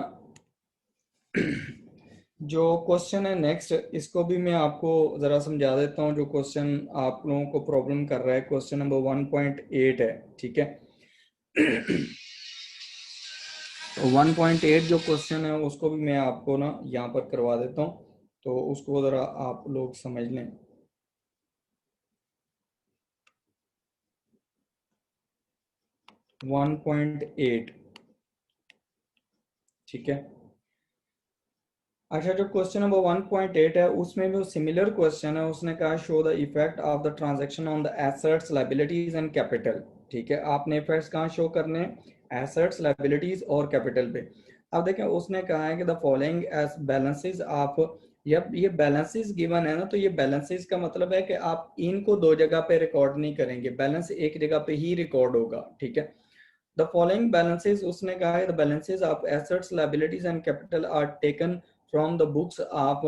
जो क्वेश्चन है नेक्स्ट, इसको भी मैं आपको ज़रा समझा देता हूँ, जो क्वेश्चन आप लोगों को प्रॉब्लम कर रहा है, क्वेश्चन नंबर 1.8 है, ठीक है। 1.8 जो क्वेश्चन है उसको भी मैं आपको ना यहाँ पर करवा देता हूँ, तो उसको ज़रा आप लोग समझ लें। 1.8, ठीक है। अच्छा, जो क्वेश्चन नंबर 1.8 है उसमें भी वो सिमिलर क्वेश्चन है, उसने कहा show the effect of the transaction on the assets liabilities and capital, ठीक है, आपने इफेक्ट्स कहाँ शो करने हैं, एसेट्स लायबिलिटीज और कैपिटल पे। अब देखें उसने कहा है कि द फॉलोइंग एज बैलेंसेस आप, जब ये बैलेंसेस गिवन है ना, तो ये बैलेंसेस का मतलब है कि आप इनको दो जगह पे रिकॉर्ड नहीं करेंगे, बैलेंस एक जगह पे ही रिकॉर्ड होगा, ठीक है। द फॉलोइंग बैलेंसेस, उसने कहा है the balances of assets liabilities and capital R taken from the books of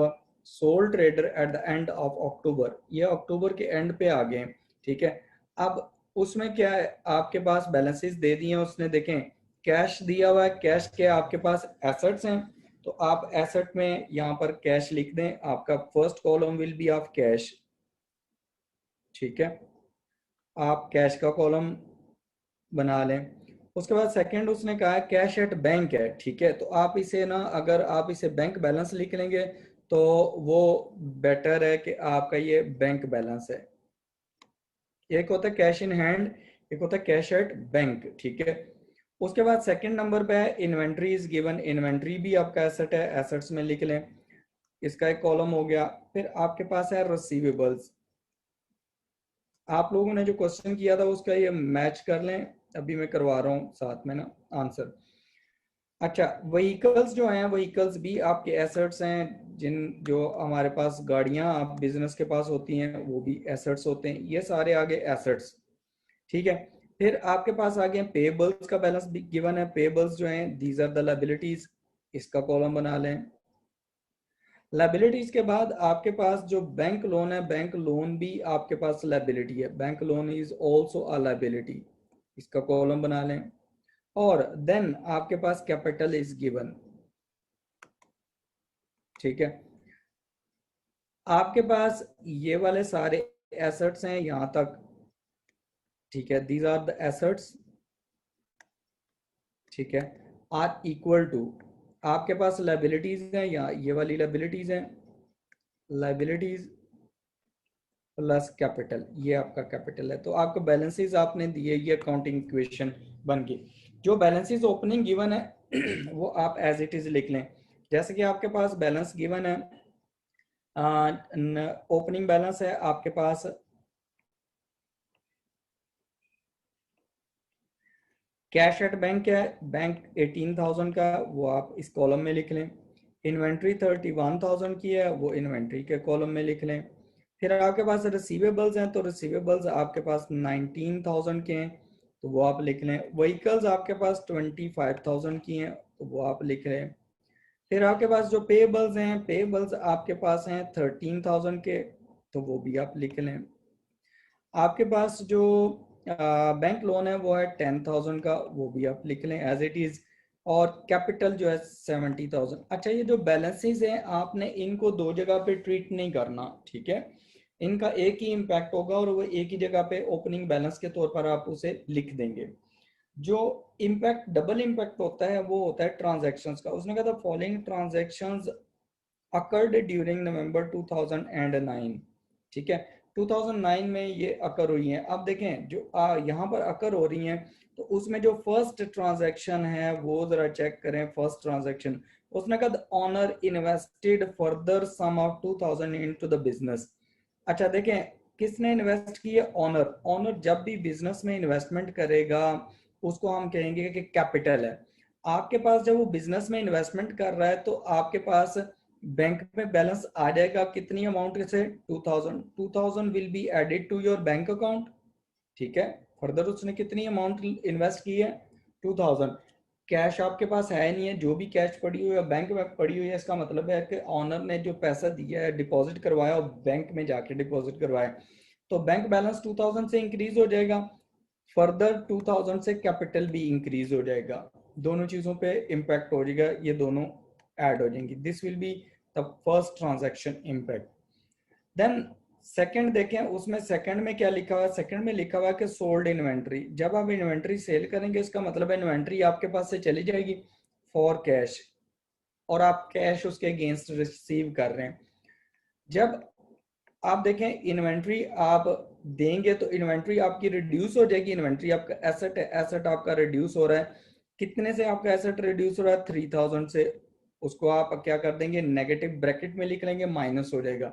soul trader at the end of October, ये अक्टूबर के एंड पे आ गए, ठीक है। अब उसमें क्या है, आपके पास बैलेंसेस दे दिए हैं उसने, देखें कैश दिया हुआ है, कैश के आपके पास एसेट्स हैं, तो आप एसेट में यहाँ पर कैश लिख दें, आपका first column will be of cash, ठीक है, आप कैश का कॉलम बना लें। उसके बाद सेकंड उसने कहा है कैश एट बैंक है, ठीक है, तो आप इसे ना, अगर आप इसे बैंक बैलेंस लिख लेंगे तो वो बेटर है कि आपका ये बैंक बैलेंस है। एक होता है कैश इन हैंड, एक होता है कैश एट बैंक, ठीक है। उसके बाद सेकंड नंबर पे है इन्वेंट्री इज गिवन, इन्वेंट्री भी आपका एसेट है, एसेट्स में लिख लें, इसका एक कॉलम हो गया। फिर आपके पास है रिसीवेबल्स, आप लोगों ने जो क्वेश्चन किया था उसका ये मैच कर लें, अभी मैं करवा रहा हूँ साथ में ना आंसर। अच्छा, व्हीकल्स जो हैं, व्हीकल्स भी आपके एसेट्स हैं, जिन जो हमारे पास गाड़ियां आप बिजनेस के पास होती हैं वो भी एसेट्स होते हैं, ये सारे आगे एसेट्स, ठीक है। फिर आपके पास आ गए पेबल्स का बैलेंस भी गिवन है। पेबल्स जो हैं दीज आर द लायबिलिटीज, इसका कॉलम बना लें। लायबिलिटीज के बाद आपके पास जो बैंक लोन है, बैंक लोन भी आपके पास लायबिलिटी है, bank loan is also a liability, इसका कॉलम बना लें। और देन आपके पास कैपिटल इज गिवन, ठीक है। आपके पास ये वाले सारे एसेट्स हैं यहां तक, ठीक है, दीज आर द एसेट्स, ठीक है, आर इक्वल टू, आपके पास लायबिलिटीज हैं या ये वाली लायबिलिटीज हैं, लायबिलिटीज प्लस कैपिटल, ये आपका कैपिटल है। तो आपको बैलेंसेस आपने दिए, ये अकाउंटिंग इक्वेशन बन गई। जो बैलेंसेस ओपनिंग गिवन है वो आप एज इट इज लिख लें। जैसे कि आपके पास बैलेंस गिवन है, ओपनिंग बैलेंस है आपके पास कैश एट बैंक है, बैंक 18,000 का, वो आप इस कॉलम में लिख लें। इन्वेंट्री 31,000 की है, वो इन्वेंट्री के कॉलम में लिख लें। फिर आपके पास रिसीवेबल्स हैं, तो रिसीवेबल्स आपके पास 19,000 के हैं, तो वो आप लिख लें। व्हीकल्स आपके पास 25,000 की हैं, तो वो आप लिख लें। फिर आपके पास जो पेबल्स हैं, पेबल्स आपके पास हैं 13,000 के, तो वो भी आप लिख लें। आपके पास जो बैंक लोन है वो है 10,000 का, वो भी आप लिख लें एज इट इज। और कैपिटल जो है 70,000। अच्छा, ये जो बैलेंसेस हैं आपने इनको दो जगह पे ट्रीट नहीं करना, ठीक है, इनका एक ही इम्पैक्ट होगा और वो एक ही जगह पे ओपनिंग बैलेंस के तौर पर आप उसे लिख देंगे। जो इम्पैक्ट डबल इम्पैक्ट होता है वो होता है ट्रांजैक्शंस का। उसने कहा था फॉलोइंग ट्रांजैक्शंस अकर्ड ड्यूरिंग नवंबर 2009, ठीक है, 2009 में ये अकर हुई हैं। अब देखें जो यहाँ पर अकर हो रही हैं, तो उसमें जो फर्स्ट ट्रांजैक्शन है वो जरा चेक करें। फर्स्ट ट्रांजैक्शन, उसने कहा owner invested further sum of 2000 into the business. अच्छा देखें, किसने इन्वेस्ट की है? ऑनर। ऑनर जब भी बिजनेस में इन्वेस्टमेंट करेगा उसको हम कहेंगे कि कैपिटल है। आपके पास जब वो बिजनेस में इन्वेस्टमेंट कर रहा है तो आपके पास बैंक में बैलेंस आ जाएगा कितनी अमाउंट से? 2000। 2000 will be added to your bank account, ठीक है। फर्दर उसने कितनी अमाउंट इन्वेस्ट की है? 2000। कैश आपके पास है नहीं है, जो भी कैश पड़ी हुई है बैंक में पड़ी हुई है, इसका मतलब है कि ऑनर ने जो पैसा दिया है, डिपॉजिट करवाया और बैंक में जाके डिपॉजिट करवाया, तो बैंक बैलेंस 2000 से इंक्रीज हो जाएगा। फर्दर 2000 से कैपिटल भी इंक्रीज हो जाएगा। दोनों चीजों पे इंपैक्ट हो जाएगा, ये दोनों ऐड हो जाएंगी। This will be the first transaction impact. Then second देखें, उसमें सेकंड में क्या लिखा हुआ है? सेकंड में लिखा हुआ है कि सोल्ड इन्वेंट्री। जब आप इन्वेंट्री सेल करेंगे इसका मतलब है इन्वेंट्री आपके पास से चली जाएगी फॉर कैश, और आप कैश उसके अगेंस्ट रिसीव कर रहे हैं। जब आप देखें इन्वेंट्री आप देंगे तो इन्वेंट्री आपकी रिड्यूस हो जाएगी। इन्वेंट्री आपका एसेट है, एसेट आपका रिड्यूस हो रहा है। कितने से आपका एसेट रिड्यूस हो रहा है? 3000 से। उसको आप क्या कर देंगे? नेगेटिव ब्रैकेट में लिख लेंगे, माइनस हो जाएगा।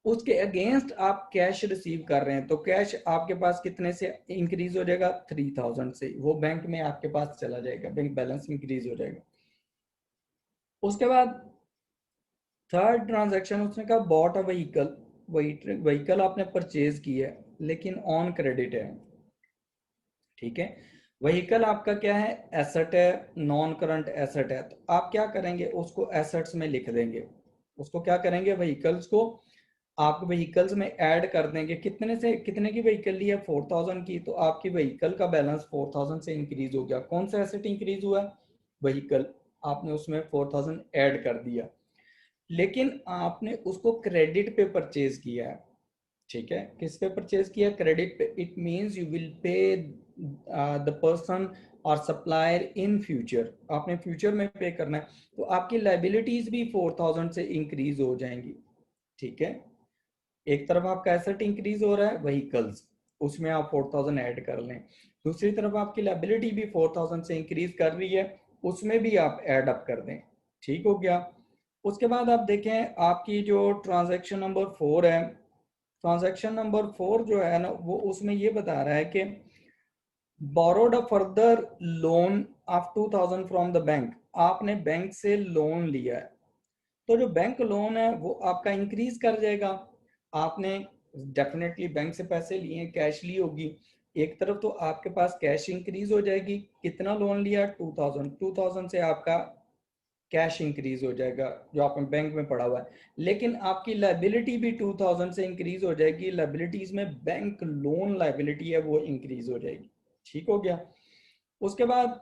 उसके अगेंस्ट आप कैश रिसीव कर रहे हैं, तो कैश आपके पास कितने से इंक्रीज हो जाएगा? 3000 से। वो बैंक में आपके पास चला जाएगा, बैंक बैलेंस इंक्रीज हो जाएगा। उसके बाद थर्ड ट्रांजैक्शन, उसने कहा बॉट अ व्हीकल। व्हीकल आपने परचेज किया है लेकिन ऑन क्रेडिट है, ठीक है। व्हीकल आपका क्या है? एसेट है, नॉन करंट एसेट है। तो आप क्या करेंगे? उसको एसेट्स में लिख देंगे। उसको क्या करेंगे? व्हीकल्स को आप व्हीकल्स में ऐड कर देंगे। कितने से कितने की व्हीकल ली है? 4000 की, तो आपकी व्हीकल का बैलेंस 4000 से इंक्रीज हो गया। कौन सा एसेट इंक्रीज हुआ? व्हीकल। आपने उसमें 4000 ऐड कर दिया, लेकिन आपने उसको क्रेडिट पे परचेज किया है, ठीक है। किस पे परचेज किया? क्रेडिट पे। It means you will pay the person और सप्लायर इन फ्यूचर। आपने फ्यूचर में पे करना है, तो आपकी लाइबिलिटीज भी 4000 से इंक्रीज हो जाएंगी, ठीक है। एक तरफ आपका एसेट इंक्रीज हो रहा है व्हीकल्स, उसमें आप 4000 ऐड कर लें। दूसरी तरफ आपकी लाइबिलिटी भी 4000 से इंक्रीज कर रही है, उसमें भी आप ऐड अप कर दें, ठीक हो गया। उसके बाद आप देखें आपकी जो ट्रांजैक्शन नंबर 4 है, ट्रांजैक्शन नंबर 4 जो है ना, वो उसमें ये बता रहा है कि borrowed a further loan of 2000 from the bank. आपने बैंक से लोन लिया है, तो जो बैंक लोन है वो आपका इंक्रीज कर जाएगा। आपने डेफिनेटली बैंक से पैसे लिए, कैश ली होगी, एक तरफ तो आपके पास कैश इंक्रीज हो जाएगी, कितना लोन लिया 2000, 2000 से आपका कैश इंक्रीज हो जाएगा जो आपने बैंक में पड़ा हुआ है, लेकिन आपकी लाइबिलिटी भी 2000 से इंक्रीज हो जाएगी, लाइबिलिटीज में बैंक लोन लाइबिलिटी है वो इंक्रीज हो जाएगी। ठीक हो गया। उसके बाद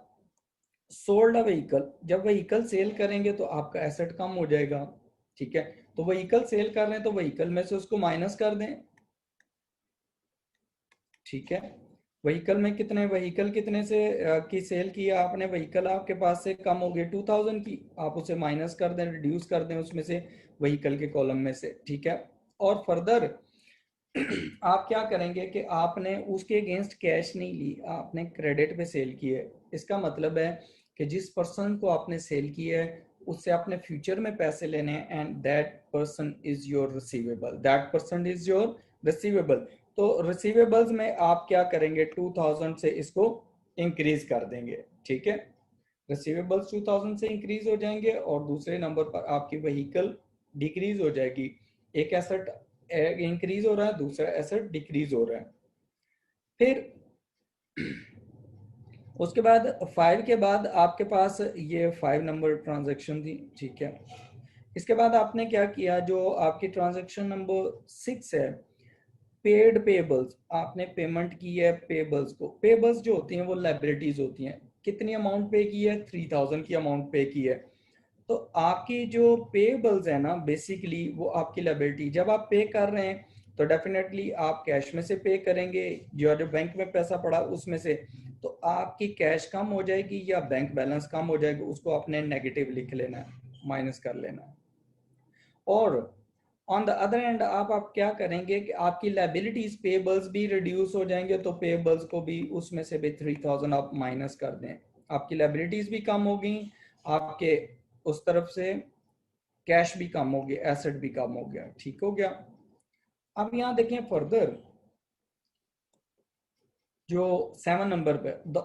सोल्ड अ व्हीकल, जब व्हीकल सेल करेंगे तो आपका एसेट कम हो जाएगा। ठीक है, तो व्हीकल सेल कर रहे हैं तो व्हीकल में से उसको माइनस कर दें। ठीक है, व्हीकल में कितने, व्हीकल कितने से की सेल किया आपने, व्हीकल आपके पास से कम हो गई 2000 की, आप उसे माइनस कर दें, रिड्यूस कर दें उसमें से, व्हीकल के कॉलम में से। ठीक है, और फर्दर आप क्या करेंगे कि आपने उसके अगेंस्ट कैश नहीं ली, आपने क्रेडिट पे सेल की है। इसका मतलब है कि जिस पर्सन को आपने सेल की है उससे आपने फ्यूचर में पैसे लेने हैं, and that person is your receivable, that person is your receivable. तो रिसीवेबल्स में आप क्या करेंगे, 2000 से इसको इंक्रीज कर देंगे। ठीक है, रिसीवेबल्स 2000 से इंक्रीज हो जाएंगे और दूसरे नंबर पर आपकी व्हीकल डिक्रीज हो जाएगी। एक एसेट इंक्रीज हो रहा है, दूसरा एसेट डिक्रीज हो रहा है। फिर उसके बाद 5 के बाद आपके पास ये 5 नंबर ट्रांजैक्शन थी। ठीक है, इसके बाद आपने क्या किया, जो आपकी ट्रांजैक्शन नंबर 6 है, पेड पेबल्स, आपने पेमेंट की है पेबल्स को। पेबल्स जो होती हैं वो लाइबिलिटीज होती हैं। कितनी अमाउंट पे की है, 3000 की अमाउंट पे की है। तो आपकी जो पेबल्स है ना, बेसिकली वो आपकी लाइबिलिटी, जब आप पे कर रहे हैं तो डेफिनेटली आप कैश में से पे करेंगे, जो बैंक में पैसा पड़ा उसमें से, तो आपकी कैश कम हो जाएगी या बैंक बैलेंस कम हो जाएगा, उसको आपने नेगेटिव लिख लेना है, माइनस कर लेना है। और ऑन द अदर एंड आप क्या करेंगे कि आपकी लाइबिलिटीज पेबल्स भी रिड्यूस हो जाएंगे, तो पेबल्स को भी उसमें से भी 3000 आप माइनस कर दें, आपकी लाइबिलिटीज भी कम होगी, आपके उस तरफ से कैश भी कम हो गया, एसेट भी कम हो गया। ठीक हो गया। अब यहाँ देखें फर्दर, जो 7 नंबर पे, the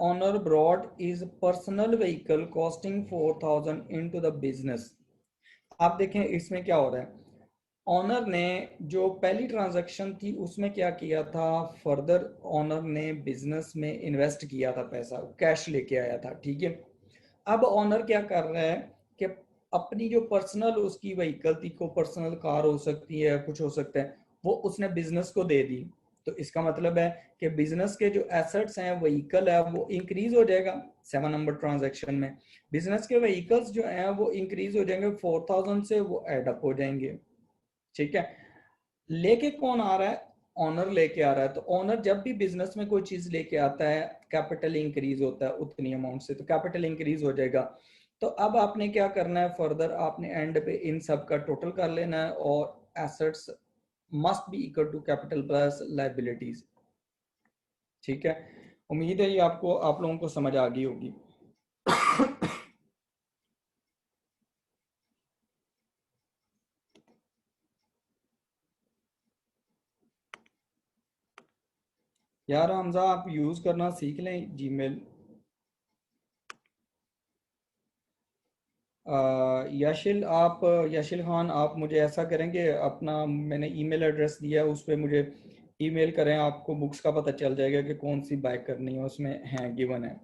owner brought his personal vehicle costing 4000 into the business. आप देखें इसमें क्या हो रहा है, ऑनर ने जो पहली ट्रांजैक्शन थी उसमें क्या किया था, फर्दर ऑनर ने बिजनेस में इन्वेस्ट किया था, पैसा कैश लेके आया था। ठीक है, अब ऑनर क्या कर रहा है कि अपनी जो पर्सनल उसकी व्हीकल थी, को पर्सनल कार हो सकती है, कुछ हो सकता है, वो उसने बिजनेस को दे दी। तो इसका मतलब है कि बिजनेस के जो एसेट्स हैं, व्हीकल है, वो इंक्रीज हो जाएगा 7 नंबर ट्रांजैक्शन में। बिजनेस के व्हीकल्स जो हैं वो इंक्रीज हो जाएंगे 4000 से, वो एडअप हो जाएंगे। ठीक है, लेके कौन आ रहा है, ऑनर लेके आ रहा है। तो ऑनर जब भी बिजनेस में कोई चीज लेके आता है, कैपिटल इंक्रीज होता है उतनी अमाउंट से, तो कैपिटल इंक्रीज हो जाएगा। तो अब आपने क्या करना है, फर्दर आपने एंड पे इन सब का टोटल कर लेना है, और assets must be equal to capital plus liabilities. ठीक है, उम्मीद है ये आपको, आप लोगों को समझ आ गई होगी। यार हमजा, आप यूज करना सीख लें जीमेल। यशिल खान, आप मुझे ऐसा करेंगे, अपना मैंने ईमेल एड्रेस दिया है उस पर मुझे ईमेल करें, आपको बुक्स का पता चल जाएगा कि कौन सी बाय करनी है, उसमें है गिवन है।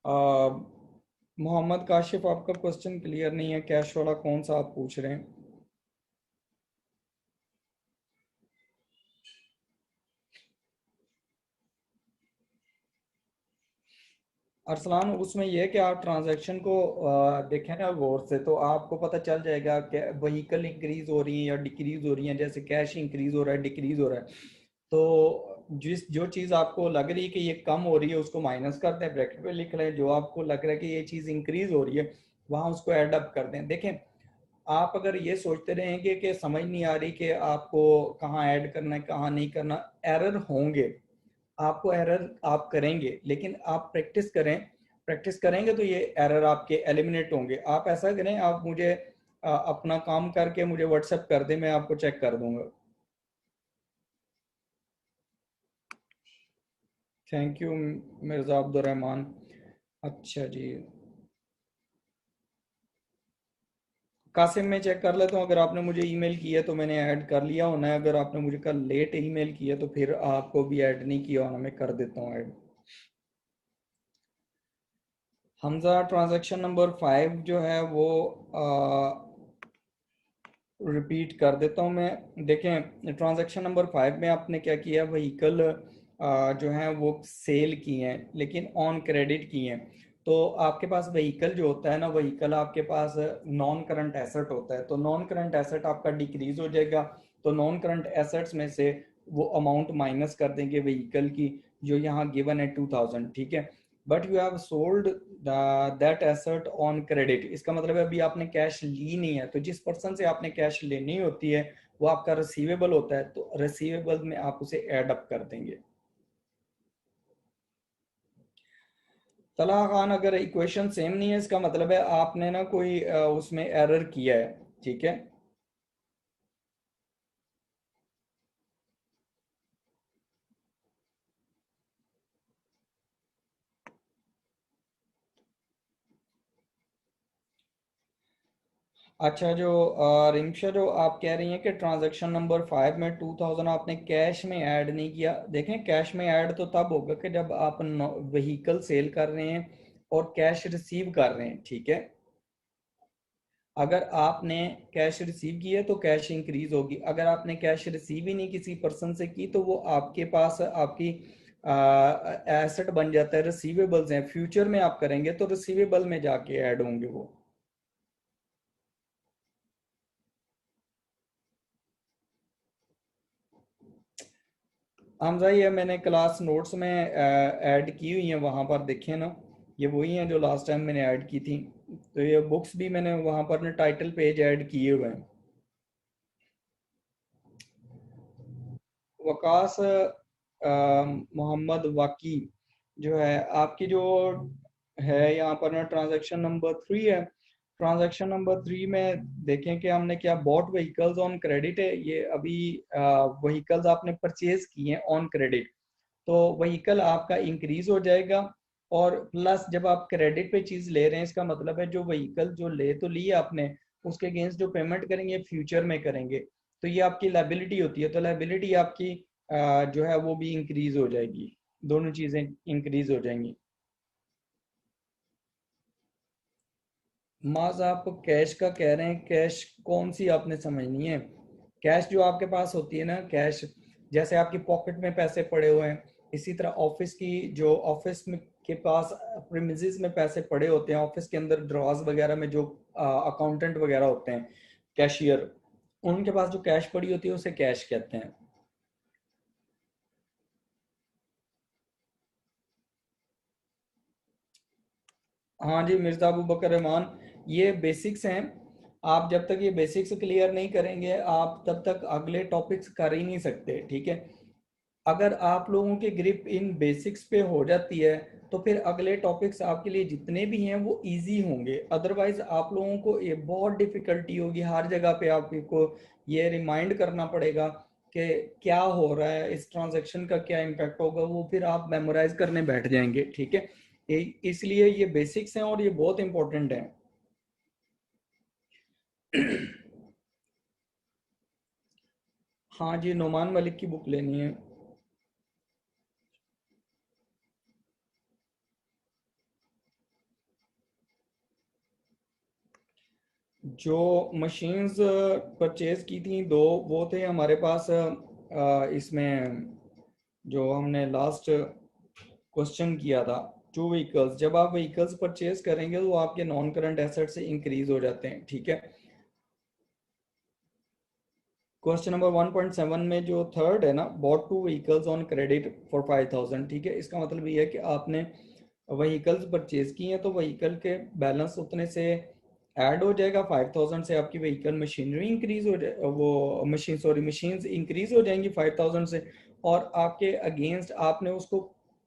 आ, मोहम्मद काशिफ, आपका क्वेश्चन क्लियर नहीं है, कैश वाला कौन सा आप पूछ रहे हैं। अरसलान, उसमें यह है कि आप ट्रांजैक्शन को देखें ना गौर से, तो आपको पता चल जाएगा कि व्हीकल इंक्रीज हो रही है या डिक्रीज हो रही है, जैसे कैश इंक्रीज हो रहा है, डिक्रीज हो रहा है। तो जिस जो चीज़ आपको लग रही है कि ये कम हो रही है उसको माइनस कर दें, ब्रैकेट पे लिख लें, जो आपको लग रहा है कि ये चीज़ इंक्रीज हो रही है वहाँ उसको ऐड अप कर दें। देखें, आप अगर ये सोचते रहेंगे कि समझ नहीं आ रही कि आपको कहाँ ऐड करना है कहाँ नहीं करना, एरर होंगे, आपको एरर आप करेंगे, लेकिन आप प्रैक्टिस करें, प्रैक्टिस करेंगे तो ये एरर आपके एलिमिनेट होंगे। आप ऐसा करें, आप मुझे अपना काम करके मुझे व्हाट्सएप कर दें, मैं आपको चेक कर दूंगा। Thank you Mirza Abdul Rahman. अच्छा जी, कासिम में चेक कर लेता हूँ, अगर आपने मुझे ईमेल किया तो मैंने ऐड कर लिया होना है, अगर आपने मुझे कल लेट ईमेल किया तो फिर आपको भी ऐड नहीं किया होना, मैं कर देता हूँ ऐड। हमजा ट्रांजैक्शन नंबर 5 जो है वो रिपीट कर देता हूँ मैं। देखें ट्रांजैक्शन नंबर 5 में आपने क्या किया, व्हीकल जो है वो सेल किए हैं लेकिन ऑन क्रेडिट किए हैं। तो आपके पास व्हीकल जो होता है ना, व्हीकल आपके पास नॉन करंट एसेट होता है, तो नॉन करंट एसेट आपका डिक्रीज हो जाएगा। तो नॉन करंट एसेट्स में से वो अमाउंट माइनस कर देंगे व्हीकल की, जो यहाँ गिवन है 2000, ठीक है। But you have sold that asset on credit, इसका मतलब है अभी आपने कैश ली नहीं है, तो जिस पर्सन से आपने कैश लेनी होती है वो आपका रिसीवेबल होता है, तो रिसीवेबल में आप उसे ऐड अप कर देंगे। तला खान, अगर इक्वेशन सेम नहीं है इसका मतलब है आपने ना कोई उसमें एरर किया है, ठीक है। अच्छा, जो रिंशा, जो आप कह रही हैं कि ट्रांजैक्शन नंबर 5 में 2000 आपने कैश में ऐड नहीं किया, देखें कैश में ऐड तो तब होगा कि जब आप व्हीकल सेल कर रहे हैं और कैश रिसीव कर रहे हैं, ठीक है। अगर आपने कैश रिसीव की है तो कैश इंक्रीज होगी, अगर आपने कैश रिसीव ही नहीं किसी पर्सन से की तो वो आपके पास आपकी एसेट बन जाता है, रिसीवेबल्स हैं, फ्यूचर में आप करेंगे तो रिसीवेबल में जाके ऐड होंगे वो। हमजा, ये मैंने क्लास नोट्स में ऐड की हुई हैं, वहाँ पर देखें ना, ये वही हैं जो लास्ट टाइम मैंने ऐड की थी। तो ये बुक्स भी मैंने वहाँ पर ना टाइटल पेज ऐड किए हुए हैं। वकास मोहम्मद वाकी जो है आपकी, जो है यहाँ पर ना ट्रांजैक्शन नंबर 3 है। ट्रांजैक्शन नंबर 3 में देखें कि हमने क्या बॉट व्हीकल्स ऑन क्रेडिट है, ये अभी व्हीकल्स आपने परचेज किए हैं ऑन क्रेडिट, तो व्हीकल आपका इंक्रीज हो जाएगा। और प्लस जब आप क्रेडिट पे चीज ले रहे हैं, इसका मतलब है जो व्हीकल जो ले तो लिए आपने, उसके अगेंस्ट जो पेमेंट करेंगे फ्यूचर में करेंगे, तो ये आपकी लाइबिलिटी होती है, तो लाइबिलिटी आपकी जो है वो भी इंक्रीज हो जाएगी, दोनों चीजें इंक्रीज हो जाएंगी। माज, आप कैश का कह रहे हैं, कैश कौन सी आपने समझनी है? कैश जो आपके पास होती है ना, कैश जैसे आपकी पॉकेट में पैसे पड़े हुए हैं, इसी तरह ऑफिस की जो ऑफिस में के पास प्रीमिसेस में पैसे पड़े होते हैं, ऑफिस के अंदर ड्रॉज वगैरह में जो अकाउंटेंट वगैरह होते हैं, कैशियर, उनके पास जो कैश पड़ी होती है उसे कैश कहते हैं। हाँ जी मिर्ज़ा अबू बकर रहमान, ये बेसिक्स हैं। आप जब तक ये बेसिक्स क्लियर नहीं करेंगे आप तब तक अगले टॉपिक्स कर ही नहीं सकते, ठीक है। अगर आप लोगों की ग्रिप इन बेसिक्स पे हो जाती है तो फिर अगले टॉपिक्स आपके लिए जितने भी हैं वो इजी होंगे, अदरवाइज आप लोगों को ये बहुत डिफिकल्टी होगी, हर जगह पे आपको ये रिमाइंड करना पड़ेगा कि क्या हो रहा है, इस ट्रांजैक्शन का क्या इम्पैक्ट होगा, वो फिर आप मेमोराइज करने बैठ जाएंगे, ठीक है। इसलिए ये बेसिक्स हैं और ये बहुत इंपॉर्टेंट हैं। हाँ जी, नोमान मलिक की बुक लेनी है। जो मशीन्स परचेज की थी दो, वो थे हमारे पास इसमें जो हमने लास्ट क्वेश्चन किया था, टू व्हीकल्स, जब आप व्हीकल्स परचेज करेंगे तो आपके नॉन करंट एसेट से इंक्रीज हो जाते हैं, ठीक है। क्वेश्चन नंबर 1.7 में जो थर्ड है ना, bought two vehicles on credit for 5000, ठीक है, इसका मतलब ये है कि आपने व्हीकल्स परचेज की हैं तो व्हीकल के बैलेंस उतने से ऐड हो जाएगा, 5000 से आपकी व्हीकल मशीनरी इंक्रीज हो जाए, वो मशीन सॉरी मशीन्स इंक्रीज हो जाएंगी 5000 से, और आपके अगेंस्ट आपने उसको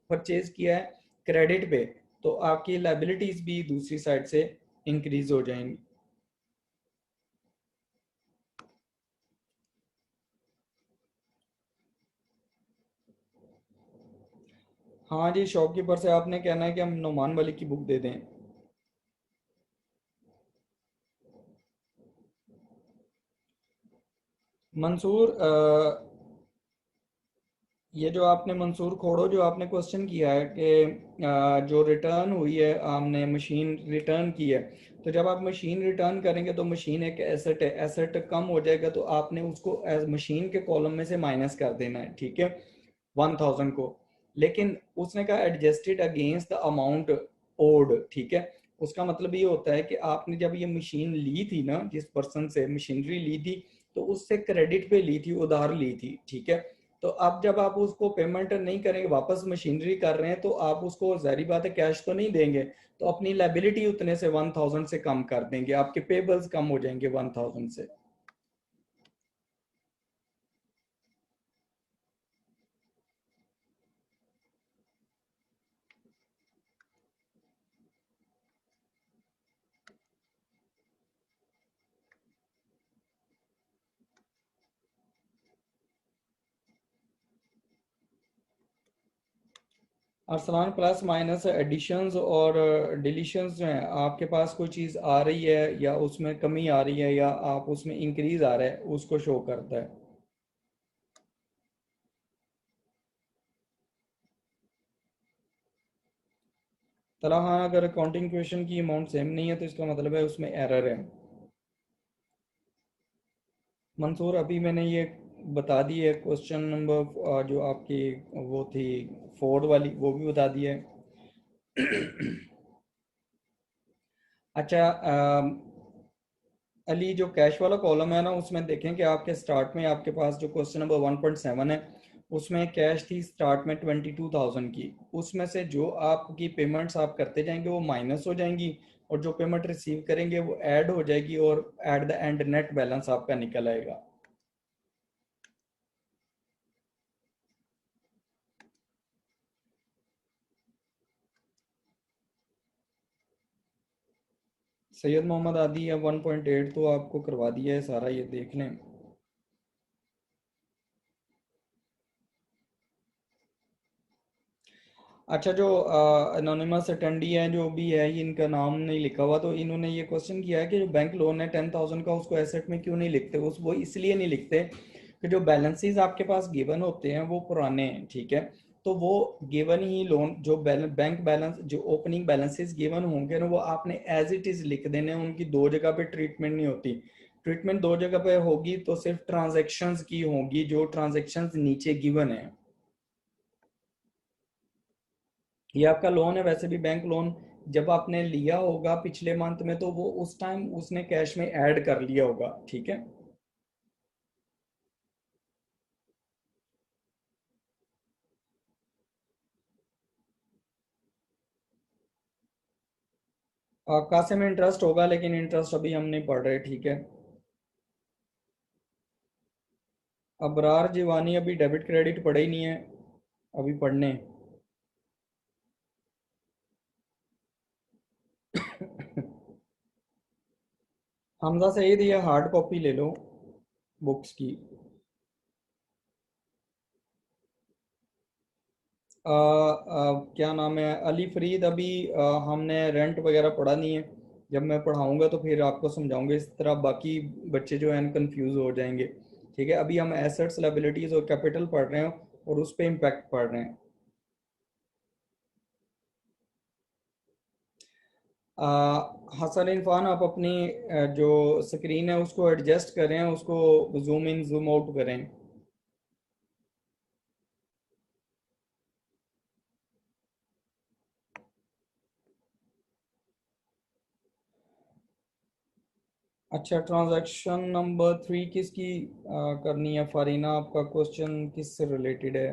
परचेज किया है क्रेडिट पे, तो आपकी लाइबिलिटीज भी दूसरी साइड से इंक्रीज हो जाएंगी। हाँ जी, शॉपकीपर से आपने कहना है कि हम नुमान मलिक की बुक दे दें। मंसूर, ये जो आपने मंसूर खोड़ो जो आपने क्वेश्चन किया है कि जो रिटर्न हुई है हमने मशीन रिटर्न की है, तो जब आप मशीन रिटर्न करेंगे तो मशीन एक एसेट है, एसेट कम हो जाएगा तो आपने उसको एज मशीन के कॉलम में से माइनस कर देना है, ठीक है, 1000 को। लेकिन उसने कहा adjusted against the amount owed, ठीक है। उसका मतलब ये होता है कि आपने जब ये मशीन ली थी ना, जिस पर्सन से मशीनरी ली थी, तो उससे क्रेडिट पे ली थी, उधार ली थी, ठीक है। तो अब जब आप उसको पेमेंट नहीं करेंगे, वापस मशीनरी कर रहे हैं, तो आप उसको जाहिर बात है कैश तो नहीं देंगे, तो अपनी लाइबिलिटी उतने से 1000 से कम कर देंगे, आपके पेबल्स कम हो जाएंगे 1000 से। अरसलान, प्लस माइनस एडिशंस और डिलीशंस जो हैं, आपके पास कोई चीज़ आ रही है या उसमें कमी आ रही है या आप उसमें इंक्रीज आ रहा है, उसको शो करता है। तरह हाँ, अगर अकाउंटिंग क्वेश्चन की अमाउंट सेम नहीं है तो इसका मतलब है उसमें एरर है। मंसूर, अभी मैंने ये बता दी है क्वेश्चन नंबर जो आपकी वो थी फोर्ड वाली, वो भी बता दी है। अच्छा, अली, जो कैश वाला कॉलम है ना, उसमें देखें कि आपके स्टार्ट में आपके पास जो क्वेश्चन नंबर 1.7 है, उसमें कैश थी स्टार्ट में 22,000 की। उसमें से जो आपकी पेमेंट्स आप करते जाएंगे वो माइनस हो जाएंगी, और जो पेमेंट रिसीव करेंगे वो ऐड हो जाएगी, और at the end net balance आपका निकल आएगा। सैयद मोहम्मद आदि या 1.8 तो आपको करवा दिया है सारा, ये देख लें। अच्छा, जो अनोनिमस अटेंडी है जो भी है, ये इनका नाम नहीं लिखा हुआ, तो इन्होंने ये क्वेश्चन किया है कि जो बैंक लोन है 10,000 का, उसको एसेट में क्यों नहीं लिखते। उस वो इसलिए नहीं लिखते कि जो बैलेंसेस आपके पास गिवन होते हैं वो पुराने हैं, ठीक है। तो वो गिवन ही लोन जो बैंक बैलेंस जो ओपनिंग बैलेंसेस गिवन होंगे ना, वो आपने एज इट इज लिख देने हैं, उनकी दो जगह पे ट्रीटमेंट नहीं होती। ट्रीटमेंट दो जगह पे होगी तो सिर्फ ट्रांजेक्शन्स की होगी, जो ट्रांजेक्शन्स नीचे गिवन है। ये आपका लोन है, वैसे भी बैंक लोन जब आपने लिया होगा पिछले मंथ में, तो वो उस टाइम उसने कैश में ऐड कर लिया होगा, ठीक है। खासे में इंटरेस्ट होगा, लेकिन इंटरेस्ट अभी हम नहीं पढ़ रहे, ठीक है। अबरार जीवानी अभी डेबिट क्रेडिट पढ़े ही नहीं है, अभी पढ़ने। हमजा सईद, ये हार्ड कॉपी ले लो बुक्स की। क्या नाम है, अली फरीद, अभी हमने रेंट वगैरह पढ़ा नहीं है। जब मैं पढ़ाऊंगा तो फिर आपको समझाऊंगा, इस तरह बाकी बच्चे जो हैं कंफ्यूज हो जाएंगे, ठीक है। अभी हम एसेट्स, लायबिलिटीज और कैपिटल पढ़ रहे हैं, और उस पर इम्पैक्ट पढ़ रहे हैं। हसन इरफान, आप अपनी जो स्क्रीन है उसको एडजस्ट करें, उसको जूम इन जूम आउट करें। अच्छा, ट्रांजैक्शन नंबर 3 किसकी करनी है फारीना, आपका क्वेश्चन किस से रिलेटेड है।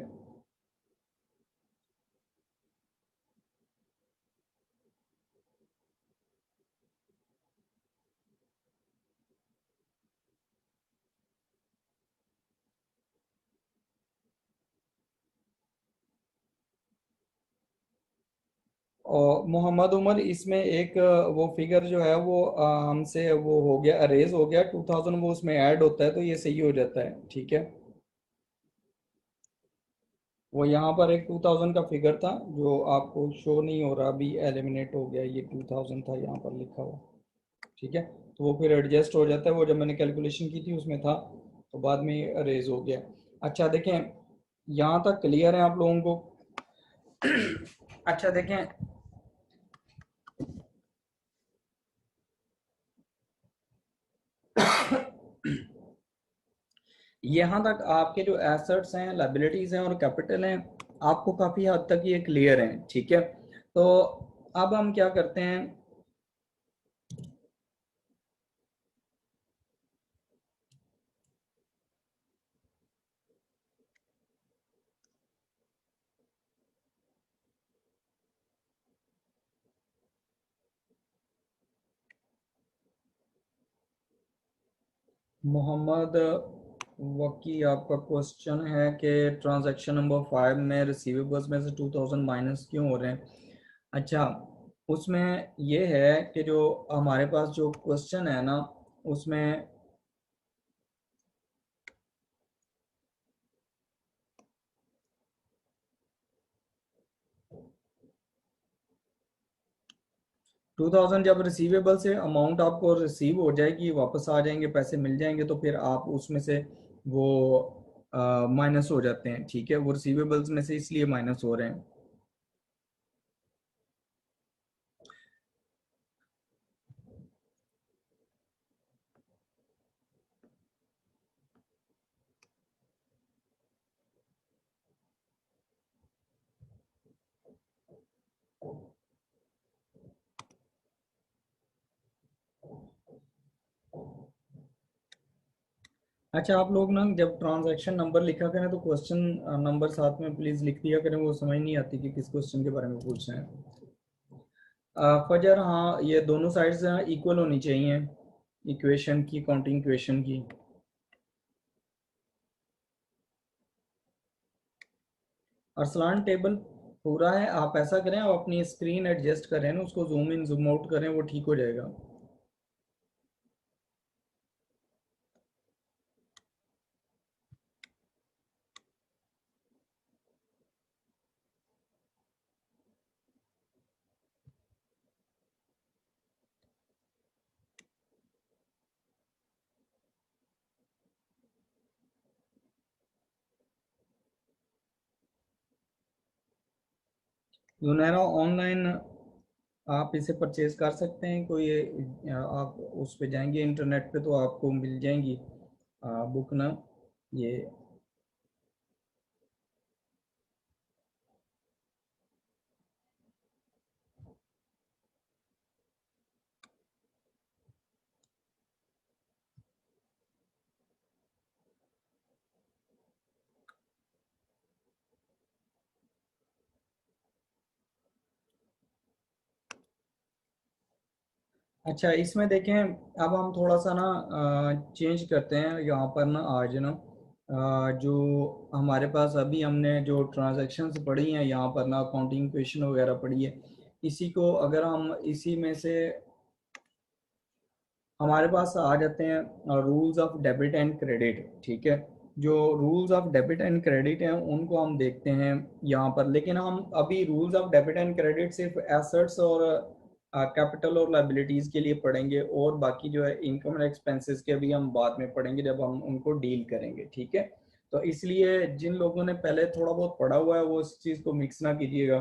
और मोहम्मद उमर, इसमें एक वो फिगर जो है वो हमसे वो हो गया, अरेज हो गया 2000, वो उसमें ऐड होता है तो ये सही हो जाता है, ठीक है। वो यहाँ पर एक 2000 का फिगर था जो आपको शो नहीं हो रहा, अभी एलिमिनेट हो गया, ये 2000 था यहाँ पर लिखा हुआ, ठीक है। तो वो फिर एडजस्ट हो जाता है, वो जब मैंने कैलकुलेशन की थी उसमें था। तो बाद में रेज हो गया। अच्छा देखें, यहाँ तक क्लियर है आप लोगों को? अच्छा देखें, यहाँ तक आपके जो एसेट्स हैं, लाइबिलिटीज हैं और कैपिटल हैं, आपको काफी हद तक ये क्लियर हैं, ठीक है। तो अब हम क्या करते हैं, मोहम्मद वकी, आपका क्वेश्चन है कि ट्रांजैक्शन नंबर 5 में रिसीवेबल्स में से 2000 माइनस क्यों हो रहे हैं। अच्छा, उसमें ये है कि जो हमारे पास जो क्वेश्चन है ना, उसमें 2000 जब रिसीवेबल से अमाउंट आपको रिसीव हो जाएगी, वापस आ जाएंगे, पैसे मिल जाएंगे, तो फिर आप उसमें से वो माइनस हो जाते हैं, ठीक है। वो रिसीवेबल्स में से इसलिए माइनस हो रहे हैं। अच्छा, आप लोग ना जब ट्रांजैक्शन नंबर लिखा करें तो क्वेश्चन नंबर साथ में प्लीज लिख दिया करें, वो समझ नहीं आती कि किस क्वेश्चन के बारे में पूछ रहे हैं। फजर, हाँ, ये दोनों साइड्स इक्वल होनी चाहिए इक्वेशन की, काउंटिंग इक्वेशन की। अरसलान, टेबल पूरा है। आप ऐसा करें, आप अपनी स्क्रीन एडजस्ट करें ना, उसको जूम इन जूम आउट करें, वो ठीक हो जाएगा। यूनेरा ऑनलाइन आप इसे परचेज कर सकते हैं। कोई आप उस पे जाएंगे इंटरनेट पे तो आपको मिल जाएंगी बुक ना, ये। अच्छा, इसमें देखें, अब हम थोड़ा सा ना चेंज करते हैं यहाँ पर ना, आज ना जो हमारे पास अभी हमने जो ट्रांजैक्शंस पढ़ी हैं यहाँ पर ना, अकाउंटिंग क्वेश्चन वगैरह पढ़ी है, इसी को अगर हम इसी में से हमारे पास आ जाते हैं rules of debit and credit, ठीक है। जो rules of debit and credit हैं उनको हम देखते हैं यहाँ पर, लेकिन हम अभी rules of debit and credit सिर्फ एसेट्स और कैपिटल और लाइबिलिटीज के लिए पढ़ेंगे, और बाकी जो है इनकम एंड एक्सपेंसेस के भी हम बाद में पढ़ेंगे जब हम उनको डील करेंगे, ठीक है। तो इसलिए जिन लोगों ने पहले थोड़ा बहुत पढ़ा हुआ है वो इस चीज़ को मिक्स ना कीजिएगा,